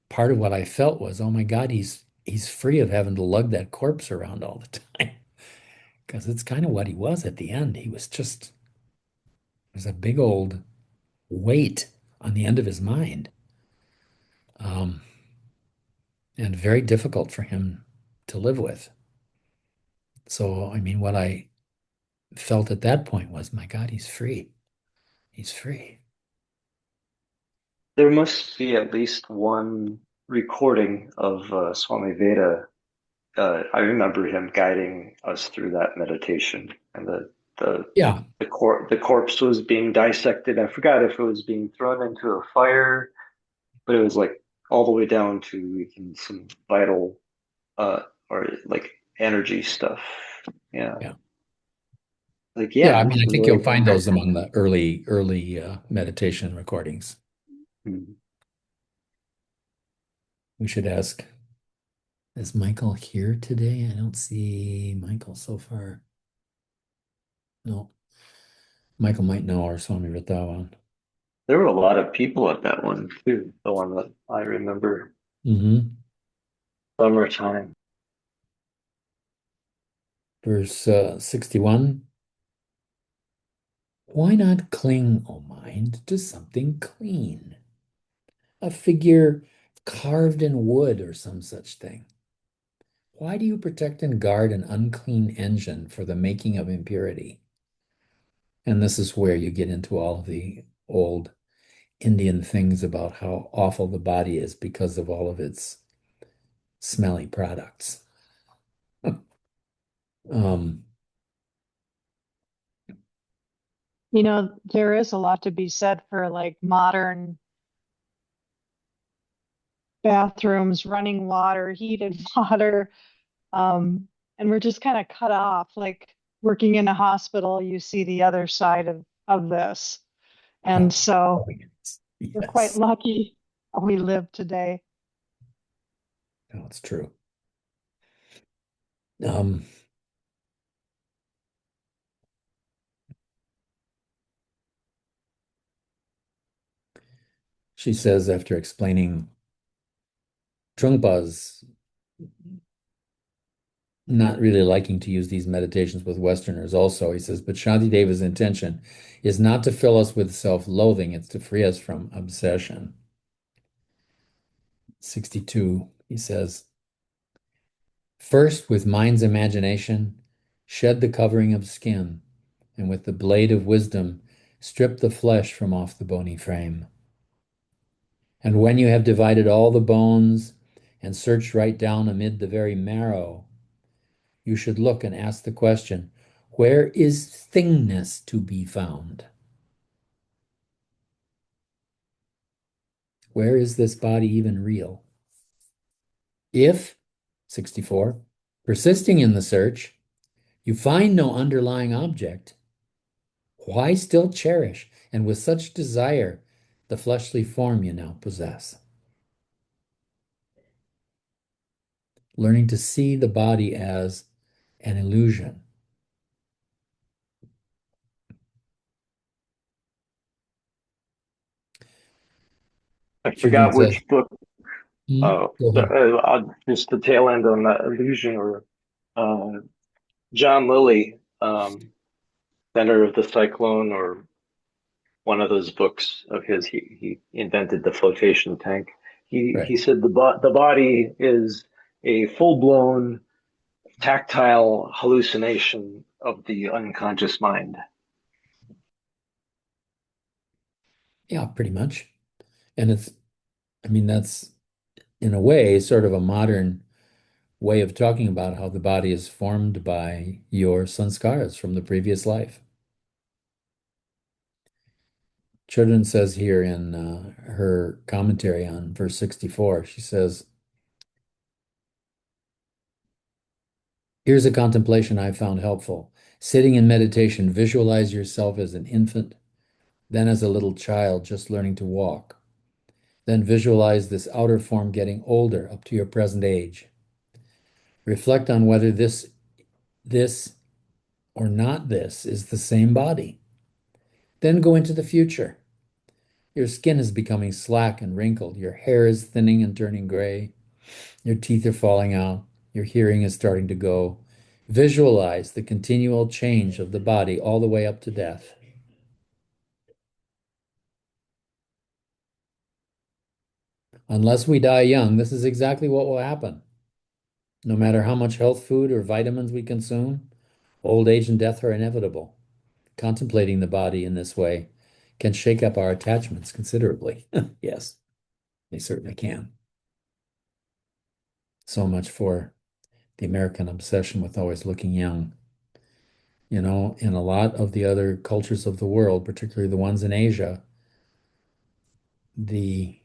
part of what I felt was, oh my God, he's free of having to lug that corpse around all the time. Because it's kind of what he was at the end. He was just, there's a big old weight on the end of his mind. Um, and very difficult for him to live with. So, I mean, what I felt at that point was, my God, he's free. He's free. There must be at least one recording of Swami Veda. I remember him guiding us through that meditation, and the Yeah. the corpse was being dissected. I forgot if it was being thrown into a fire, but it was like all the way down to some vital or like energy stuff. Yeah, Yeah. like Yeah. yeah, I this mean, I is think you'll like find those among the early meditation recordings. hmm. We should ask, is Michael here today? I don't see Michael so far. No. Michael might know our Swami Vrindavan. There were a lot of people at that one too. The one that I remember, Mm-hmm. summertime. Verse 61. Why not cling, O mind, to something clean? A figure carved in wood or some such thing. Why do you protect and guard an unclean engine for the making of impurity? And this is where you get into all of the old Indian things about how awful the body is because of all of its smelly products. Um, There is a lot to be said for like modern bathrooms, running water, heated water. And we're just kind of cut off. Like working in a hospital, you see the other side of this. And oh, so oh, yes. we're quite Yes. lucky we live today. No, it's true. Um, she says after explaining Trungpa's not really liking to use these meditations with Westerners also, he says, but Shantideva's intention is not to fill us with self-loathing, it's to free us from obsession. 62, he says, first, with mind's imagination, shed the covering of skin, and with the blade of wisdom, strip the flesh from off the bony frame. And when you have divided all the bones and searched right down amid the very marrow, you should look and ask the question, where is thingness to be found? Where is this body even real? If, 64, persisting in the search, you find no underlying object, why still cherish and with such desire the fleshly form you now possess? Learning to see the body as an illusion. I Children forgot says, which book. Go ahead. Just the tail end on that illusion, or uh, John Lilly, Center of the Cyclone, or one of those books of his. He invented the flotation tank. He Right. said the body is a full blown tactile hallucination of the unconscious mind. Yeah, pretty much. And I mean, that's in a way sort of a modern way of talking about how the body is formed by your sanskaras from the previous life. Children says here in her commentary on verse 64, she says, here's a contemplation I found helpful. Sitting in meditation, visualize yourself as an infant, then as a little child just learning to walk. Then visualize this outer form getting older up to your present age. Reflect on whether this or not this is the same body. Then go into the future. Your skin is becoming slack and wrinkled. Your hair is thinning and turning gray. Your teeth are falling out. Your hearing is starting to go. Visualize the continual change of the body all the way up to death. Unless we die young, this is exactly what will happen. No matter how much health food or vitamins we consume, old age and death are inevitable. Contemplating the body in this way can shake up our attachments considerably. Yes, they certainly can. So much for the American obsession with always looking young. You know, in a lot of the other cultures of the world, particularly the ones in Asia, the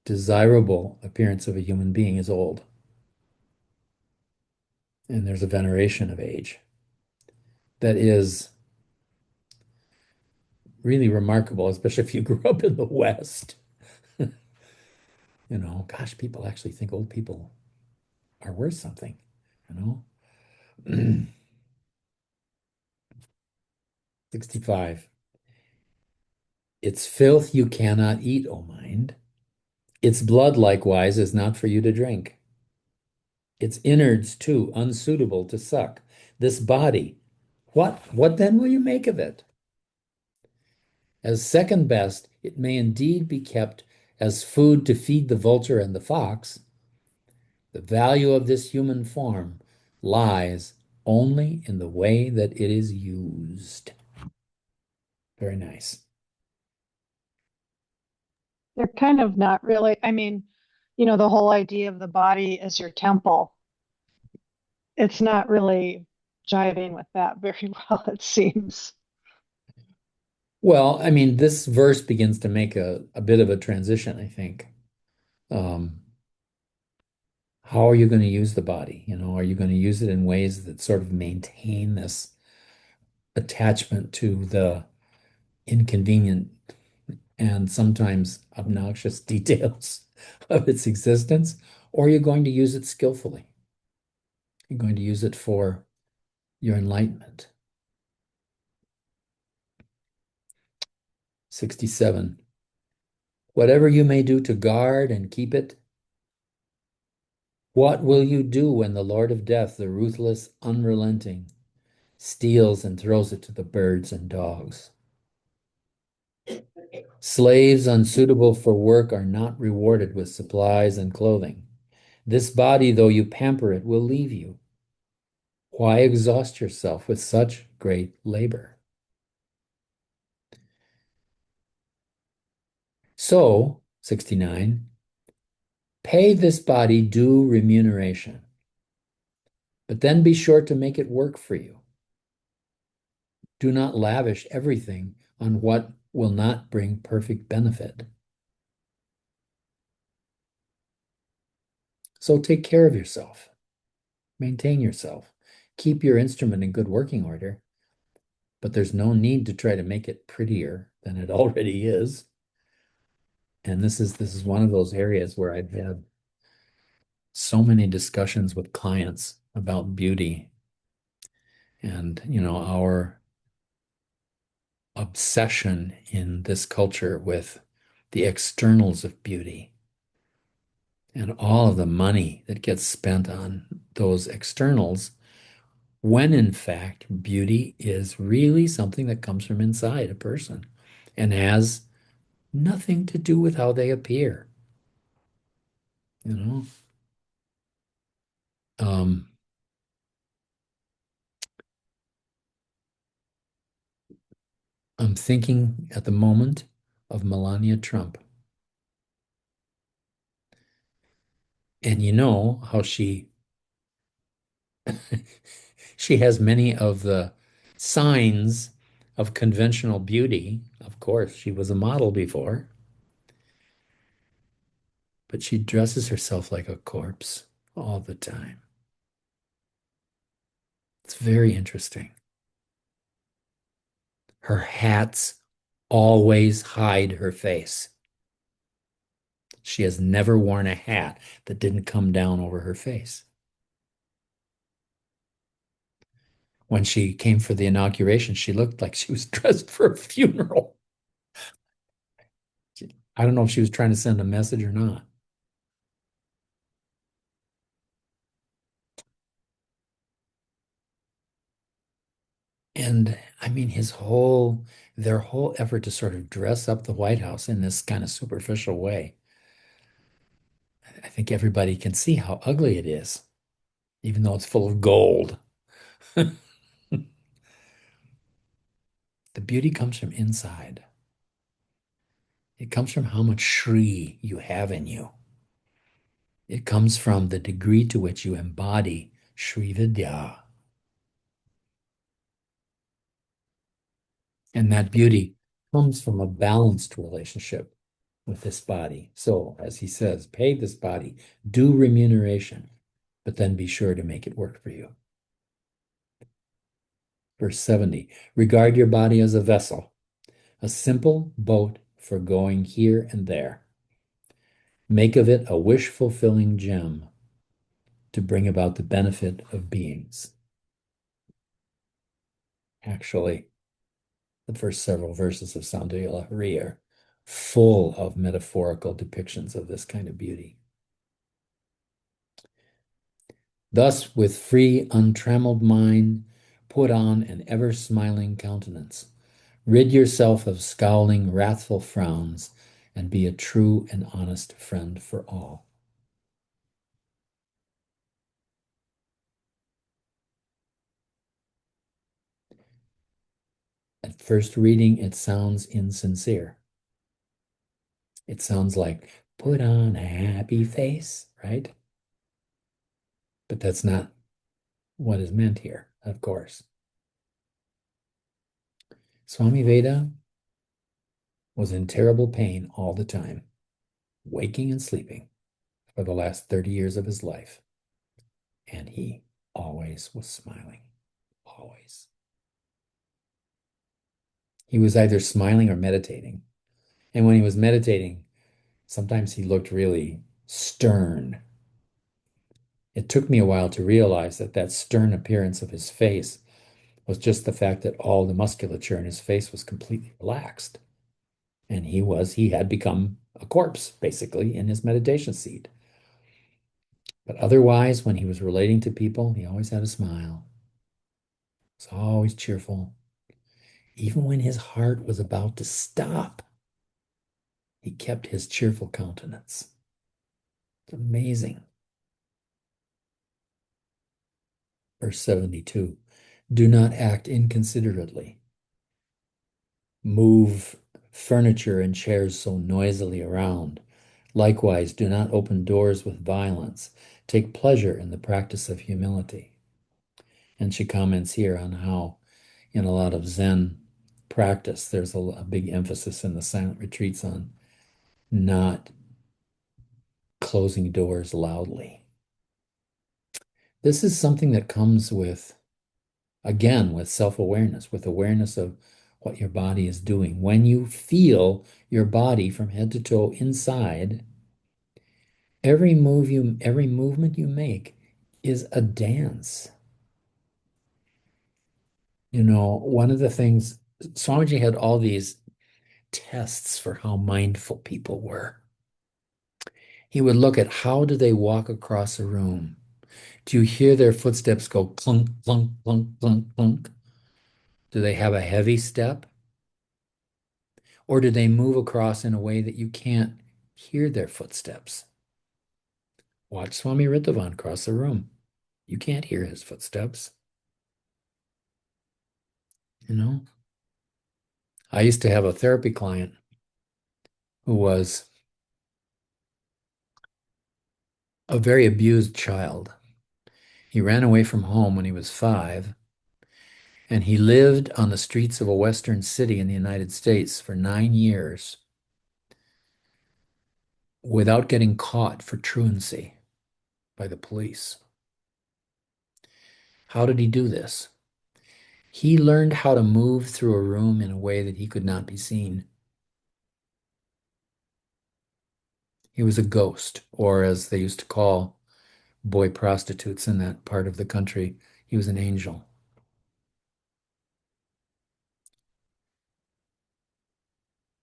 desirable appearance of a human being is old. And there's a veneration of age that is really remarkable, especially if you grew up in the West. You know, gosh, people actually think old people are worth something, you know? 65. It's filth you cannot eat, O mind. Its blood, likewise, is not for you to drink. Its innards, too, unsuitable to suck. This body, what then will you make of it? As second best, it may indeed be kept as food to feed the vulture and the fox. The value of this human form lies only in the way that it is used. Very nice. They're kind of not really, I mean, the whole idea of the body as your temple, it's not really jiving with that very well, it seems. Well, I mean, this verse begins to make a bit of a transition, I think. Um, how are you going to use the body? You know, are you going to use it in ways that sort of maintain this attachment to the inconvenient and sometimes obnoxious details of its existence? Or are you going to use it skillfully? You're going to use it for your enlightenment. 67. Whatever you may do to guard and keep it, what will you do when the Lord of Death, the ruthless, unrelenting, steals and throws it to the birds and dogs? Slaves unsuitable for work are not rewarded with supplies and clothing. This body, though you pamper it, will leave you. Why exhaust yourself with such great labor? So, 69, pay this body due remuneration, but then be sure to make it work for you. Do not lavish everything on what will not bring perfect benefit. So take care of yourself, maintain yourself, keep your instrument in good working order, but there's no need to try to make it prettier than it already is. And this is one of those areas where I've had so many discussions with clients about beauty and, you know, our obsession in this culture with the externals of beauty and all of the money that gets spent on those externals, when in fact beauty is really something that comes from inside a person and has nothing to do with how they appear, you know. Um, I'm thinking at the moment of Melania Trump. And you know how she has many of the signs of conventional beauty. Of course, she was a model before, but she dresses herself like a corpse all the time. It's very interesting. Her hats always hide her face. She has never worn a hat that didn't come down over her face. When she came for the inauguration, she looked like she was dressed for a funeral. I don't know if she was trying to send a message or not. And I mean, their whole effort to sort of dress up the White House in this kind of superficial way. I think everybody can see how ugly it is, even though it's full of gold. The beauty comes from inside. It comes from how much Shri you have in you. It comes from the degree to which you embody Shri Vidya. And that beauty comes from a balanced relationship with this body. So, as he says, pay this body due remuneration, but then be sure to make it work for you. Verse 70, regard your body as a vessel, a simple boat for going here and there. Make of it a wish-fulfilling gem to bring about the benefit of beings. Actually, the first several verses of Soundarya Lahari are full of metaphorical depictions of this kind of beauty. Thus, with free, untrammeled mind, put on an ever-smiling countenance. Rid yourself of scowling, wrathful frowns, and be a true and honest friend for all. At first reading, it sounds insincere. It sounds like, put on a happy face, right? But that's not what is meant here, of course. Swami Veda was in terrible pain all the time, waking and sleeping for the last 30 years of his life. And he always was smiling, always. He was either smiling or meditating. And when he was meditating, sometimes he looked really stern. It took me a while to realize that that stern appearance of his face was just the fact that all the musculature in his face was completely relaxed. And he had become a corpse, basically, in his meditation seat. But otherwise, when he was relating to people, he always had a smile. He was always cheerful. Even when his heart was about to stop, he kept his cheerful countenance. It's amazing. Verse 72, do not act inconsiderately. Move furniture and chairs so noisily around. Likewise, do not open doors with violence. Take pleasure in the practice of humility. And she comments here on how in a lot of Zen practice, there's a big emphasis in the silent retreats on not closing doors loudly. This is something that comes with, again, with self-awareness, with awareness of what your body is doing. When you feel your body from head to toe inside, every movement you make is a dance. You know, one of the things, Swamiji had all these tests for how mindful people were. He would look at how do they walk across a room. Do you hear their footsteps go clunk, clunk, clunk, clunk, clunk? Do they have a heavy step? Or do they move across in a way that you can't hear their footsteps? Watch Swami Rinpoche cross the room. You can't hear his footsteps. You know? I used to have a therapy client who was a very abused child. He ran away from home when he was 5, and he lived on the streets of a western city in the United States for 9 years without getting caught for truancy by the police. How did he do this? He learned how to move through a room in a way that he could not be seen. He was a ghost, or as they used to call boy prostitutes in that part of the country, he was an angel.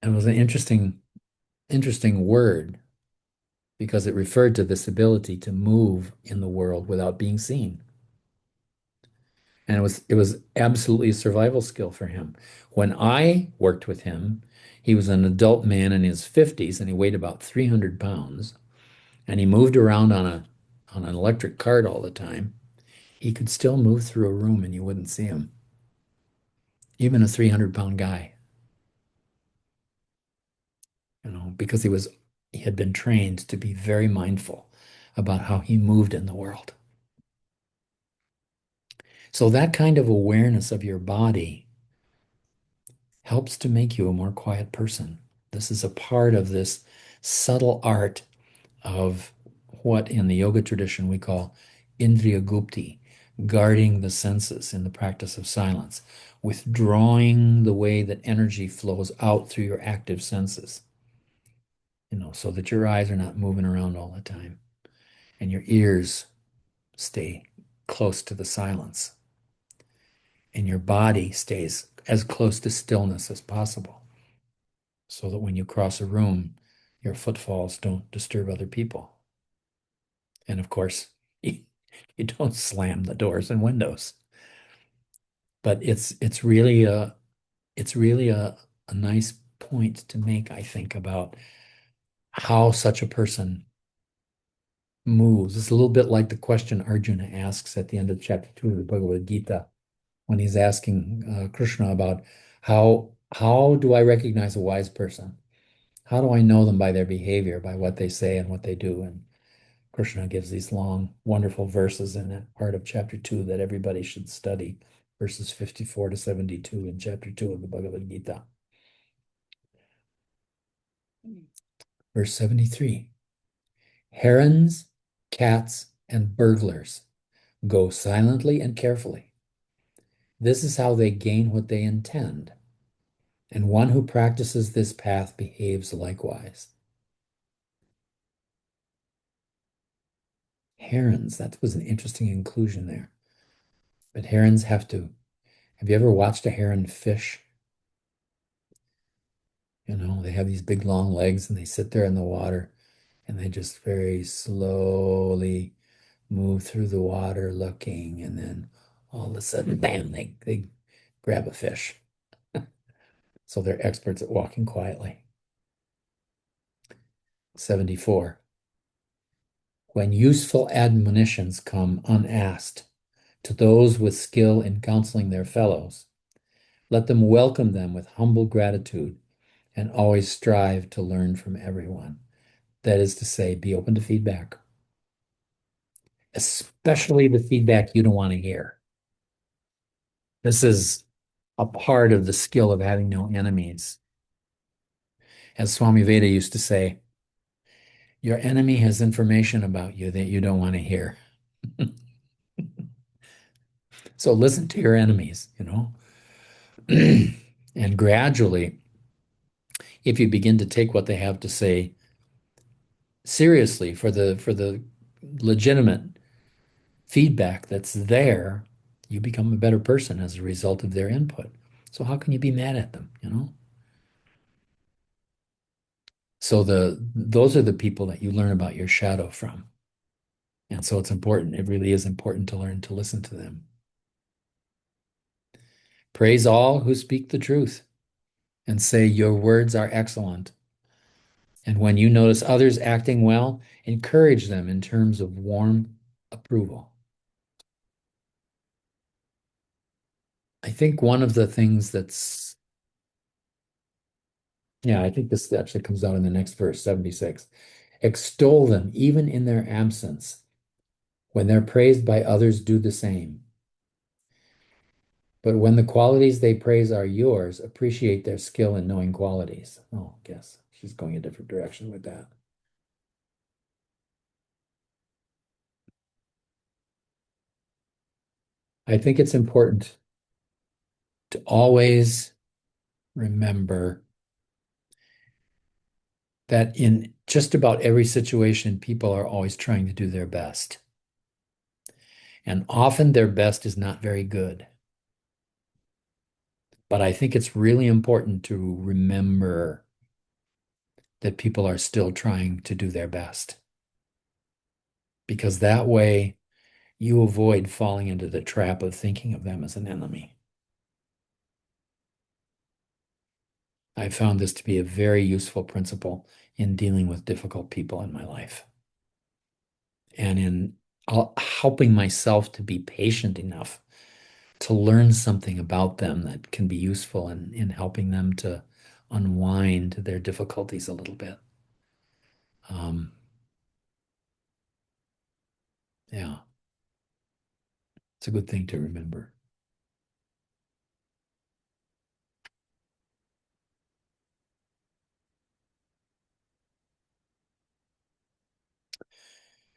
it was an interesting word because it referred to this ability to move in the world without being seen. And it was absolutely a survival skill for him. When I worked with him, he was an adult man in his 50s and he weighed about 300 pounds and he moved around on an electric cart all the time. He could still move through a room and you wouldn't see him, even a 300-pound guy, because he had been trained to be very mindful about how he moved in the world. So that kind of awareness of your body helps to make you a more quiet person. This is a part of this subtle art of what in the yoga tradition we call indriya gupti, guarding the senses in the practice of silence, withdrawing the way that energy flows out through your active senses, so that your eyes are not moving around all the time and your ears stay close to the silence and your body stays as close to stillness as possible so that when you cross a room, your footfalls don't disturb other people. And of course, you don't slam the doors and windows. But it's really a nice point to make, I think, about how such a person moves. It's a little bit like the question Arjuna asks at the end of chapter 2 of the Bhagavad Gita when he's asking Krishna about how do I recognize a wise person? How do I know them by their behavior, by what they say and what they do? And Krishna gives these long, wonderful verses in that part of chapter 2 that everybody should study, verses 54 to 72 in chapter 2 of the Bhagavad Gita. Verse 73, herons, cats, and burglars go silently and carefully. This is how they gain what they intend, and one who practices this path behaves likewise. Herons, that was an interesting inclusion there. But herons have you ever watched a heron fish? They have these big long legs and they sit there in the water and they just very slowly move through the water looking, and then all of a sudden, bam, they grab a fish. So they're experts at walking quietly. 74. When useful admonitions come unasked to those with skill in counseling their fellows, let them welcome them with humble gratitude and always strive to learn from everyone. That is to say, be open to feedback, especially the feedback you don't want to hear. This is a part of the skill of having no enemies. As Swami Veda used to say, your enemy has information about you that you don't want to hear. So listen to your enemies, and gradually, if you begin to take what they have to say seriously for the legitimate feedback that's there, you become a better person as a result of their input. So how can you be mad at them, So those are the people that you learn about your shadow from. And so it's important. It really is important to learn to listen to them. Praise all who speak the truth and say your words are excellent. And when you notice others acting well, encourage them in terms of warm approval. I think one of the things I think this actually comes out in the next verse, 76. Extol them even in their absence. When they're praised by others, do the same. But when the qualities they praise are yours, appreciate their skill in knowing qualities. Oh, I guess she's going a different direction with that. I think it's important to always remember that in just about every situation, people are always trying to do their best. And often their best is not very good. But I think it's really important to remember that people are still trying to do their best. Because that way you avoid falling into the trap of thinking of them as an enemy. I found this to be a very useful principle in dealing with difficult people in my life and in helping myself to be patient enough to learn something about them that can be useful in helping them to unwind their difficulties a little bit. Yeah, it's a good thing to remember.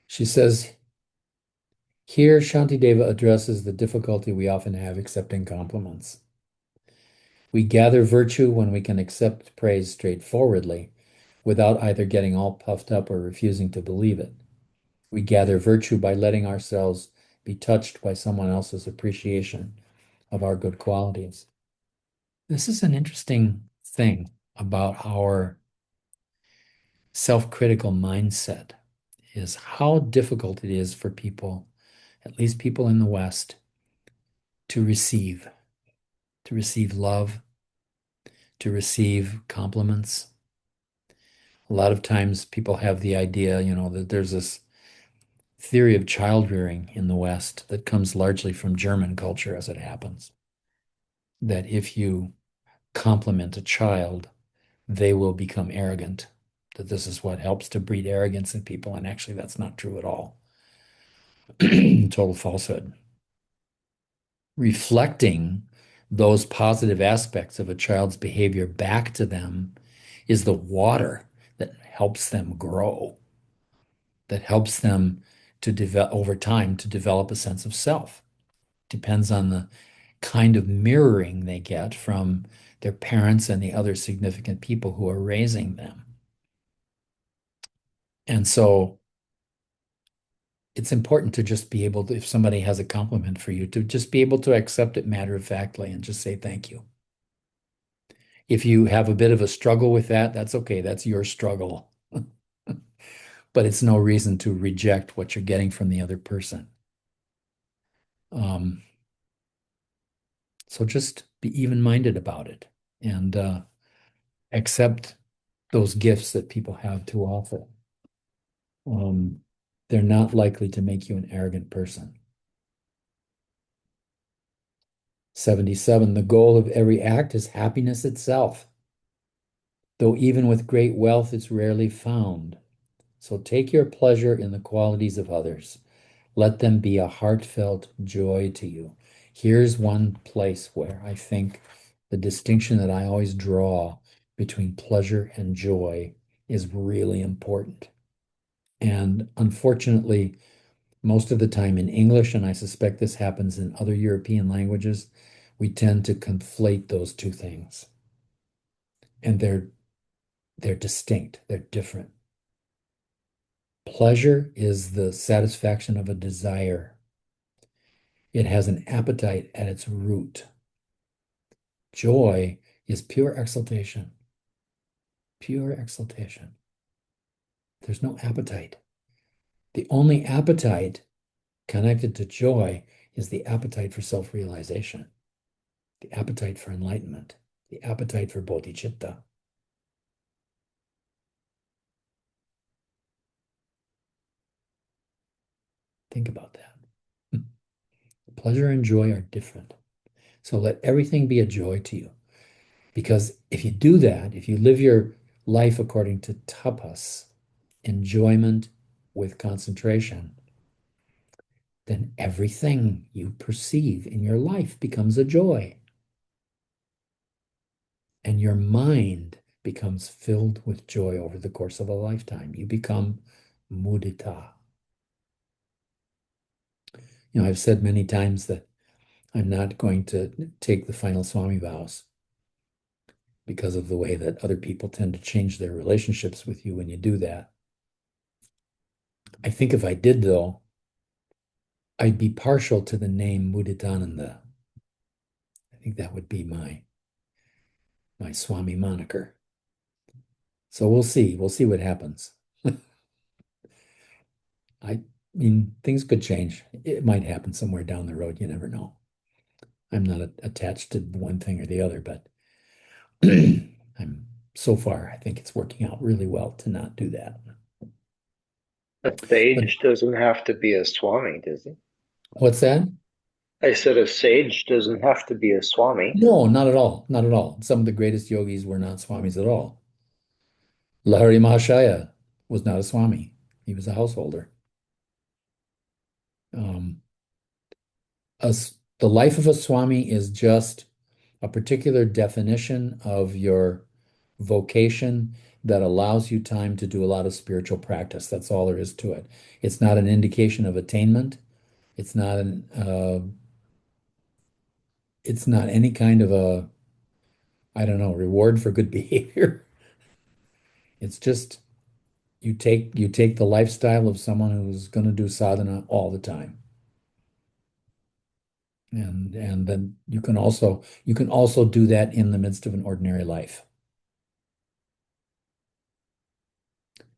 She says, here Shantideva addresses the difficulty we often have accepting compliments. We gather virtue when we can accept praise straightforwardly without either getting all puffed up or refusing to believe it. We gather virtue by letting ourselves be touched by someone else's appreciation of our good qualities. This is an interesting thing about our self-critical mindset, is how difficult it is for people, at least people in the West, to receive love, to receive compliments. A lot of times people have the idea, that there's this theory of child rearing in the West that comes largely from German culture, as it happens, that if you compliment a child, they will become arrogant, that this is what helps to breed arrogance in people. And actually, that's not true at all. Total falsehood. Reflecting those positive aspects of a child's behavior back to them is the water that helps them grow, that helps them to develop over time, to develop a sense of self. Depends on the kind of mirroring they get from their parents and the other significant people who are raising them. And so it's important to just be able to, if somebody has a compliment for you, to just be able to accept it matter-of-factly and just say thank you. If you have a bit of a struggle with that, that's okay. That's your struggle. But it's no reason to reject what you're getting from the other person. So just be even-minded about it and accept those gifts that people have to offer. They're not likely to make you an arrogant person. 77, the goal of every act is happiness itself. Though even with great wealth, it's rarely found. So take your pleasure in the qualities of others. Let them be a heartfelt joy to you. Here's one place where I think the distinction that I always draw between pleasure and joy is really important. And unfortunately, most of the time in English, and I suspect this happens in other European languages, we tend to conflate those two things. And they're distinct, they're different. Pleasure is the satisfaction of a desire. It has an appetite at its root. Joy is pure exaltation. Pure exaltation. There's no appetite. The only appetite connected to joy is the appetite for self-realization, the appetite for enlightenment, the appetite for bodhichitta. Think about that. Pleasure and joy are different. So let everything be a joy to you. Because if you do that, if you live your life according to tapas, enjoyment with concentration, then everything you perceive in your life becomes a joy. And your mind becomes filled with joy over the course of a lifetime. You become mudita. I've said many times that I'm not going to take the final Swami vows because of the way that other people tend to change their relationships with you when you do that. I think if I did, though, I'd be partial to the name Muditananda. I think that would be my Swami moniker. So we'll see. We'll see what happens. I mean, things could change. It might happen somewhere down the road. You never know. I'm not attached to one thing or the other, but I'm so far, I think it's working out really well to not do that. A But sage doesn't have to be a Swami, does he? what's that? I said a sage doesn't have to be a Swami. No, not at all. Not at all. Some of the greatest yogis were not swamis at all. Lahari Mahashaya was not a swami. He was a householder. Um, the life of a swami is just a particular definition of your vocation that allows you time to do a lot of spiritual practice. That's all there is to it. It's not an indication of attainment. It's not it's not any kind of a, I don't know, reward for good behavior. It's just you take the lifestyle of someone who's going to do sadhana all the time. And then you can also do that in the midst of an ordinary life.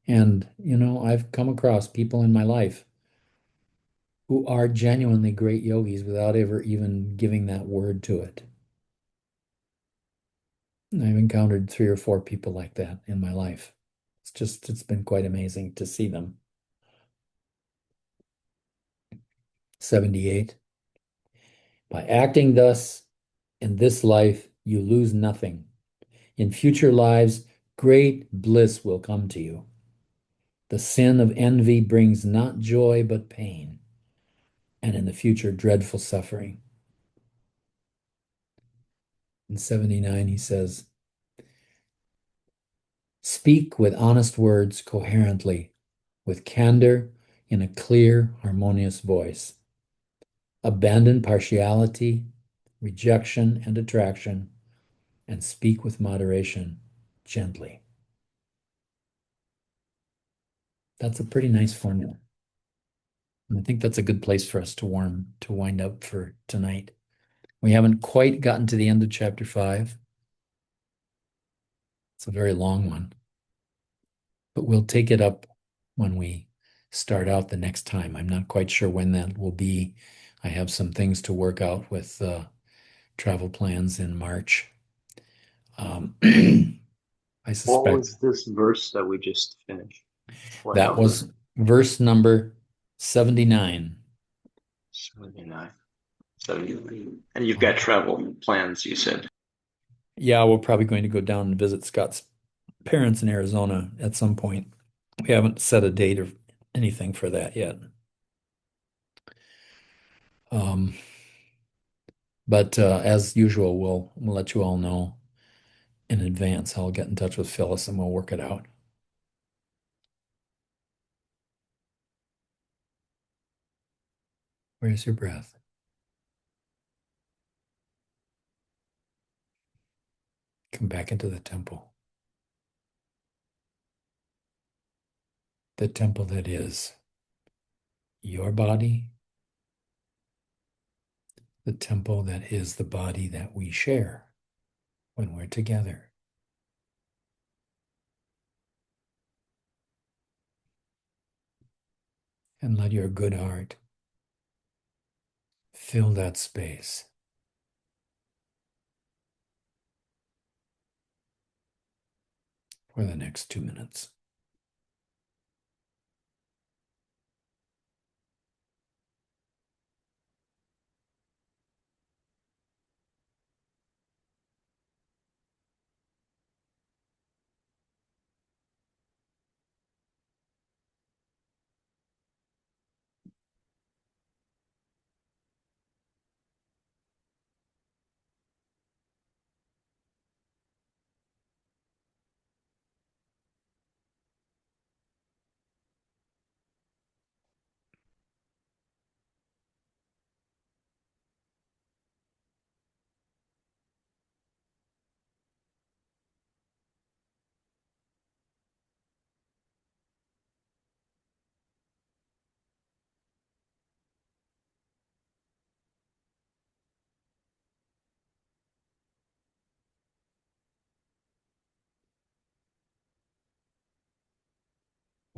And I've come across people in my life who are genuinely great yogis without ever even giving that word to it. And I've encountered 3 or 4 people like that in my life. It's been quite amazing to see them. 78. By acting thus in this life, you lose nothing. In future lives, great bliss will come to you. The sin of envy brings not joy but pain, and in the future, dreadful suffering. In 79, he says, speak with honest words coherently, with candor in a clear, harmonious voice. Abandon partiality, rejection, and attraction, and speak with moderation, gently. That's a pretty nice formula. And I think that's a good place for us to wind up for tonight. We haven't quite gotten to the end of chapter 5. It's a very long one, but we'll take it up when we start out the next time. I'm not quite sure when that will be. I have some things to work out with travel plans in March. I What suspect was this verse that we just finished? What that number? was verse number 79. 79. 79. And you've got travel plans, you said. Yeah, we're probably going to go down and visit Scott's parents in Arizona at some point. We haven't set a date or anything for that yet. Um, but as usual, we'll let you all know in advance. I'll get in touch with Phyllis and we'll work it out. Where's your breath? Come back into the temple. The temple that is your body, the temple that is the body that we share when we're together. And let your good heart fill that space. For the next 2 minutes.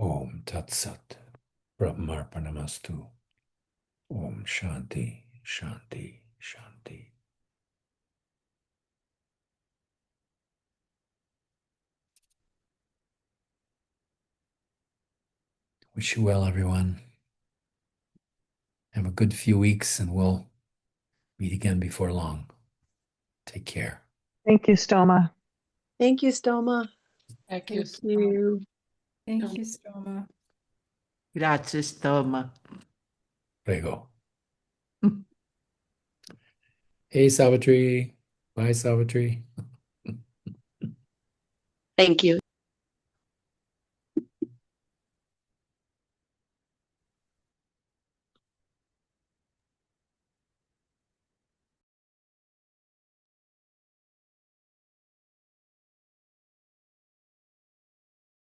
Om Tat Sat. Brahmarpanamastu. Om Shanti, Shanti, Shanti. Wish you well, everyone. Have a good few weeks, and we'll meet again before long. Take care. Thank you, Stoma. Thank you, Stoma. Thank you. Thank you. Thank you, Stoma. Grazie, Stoma. Prego. Hey, Savitri. Bye, Savitri. Thank you.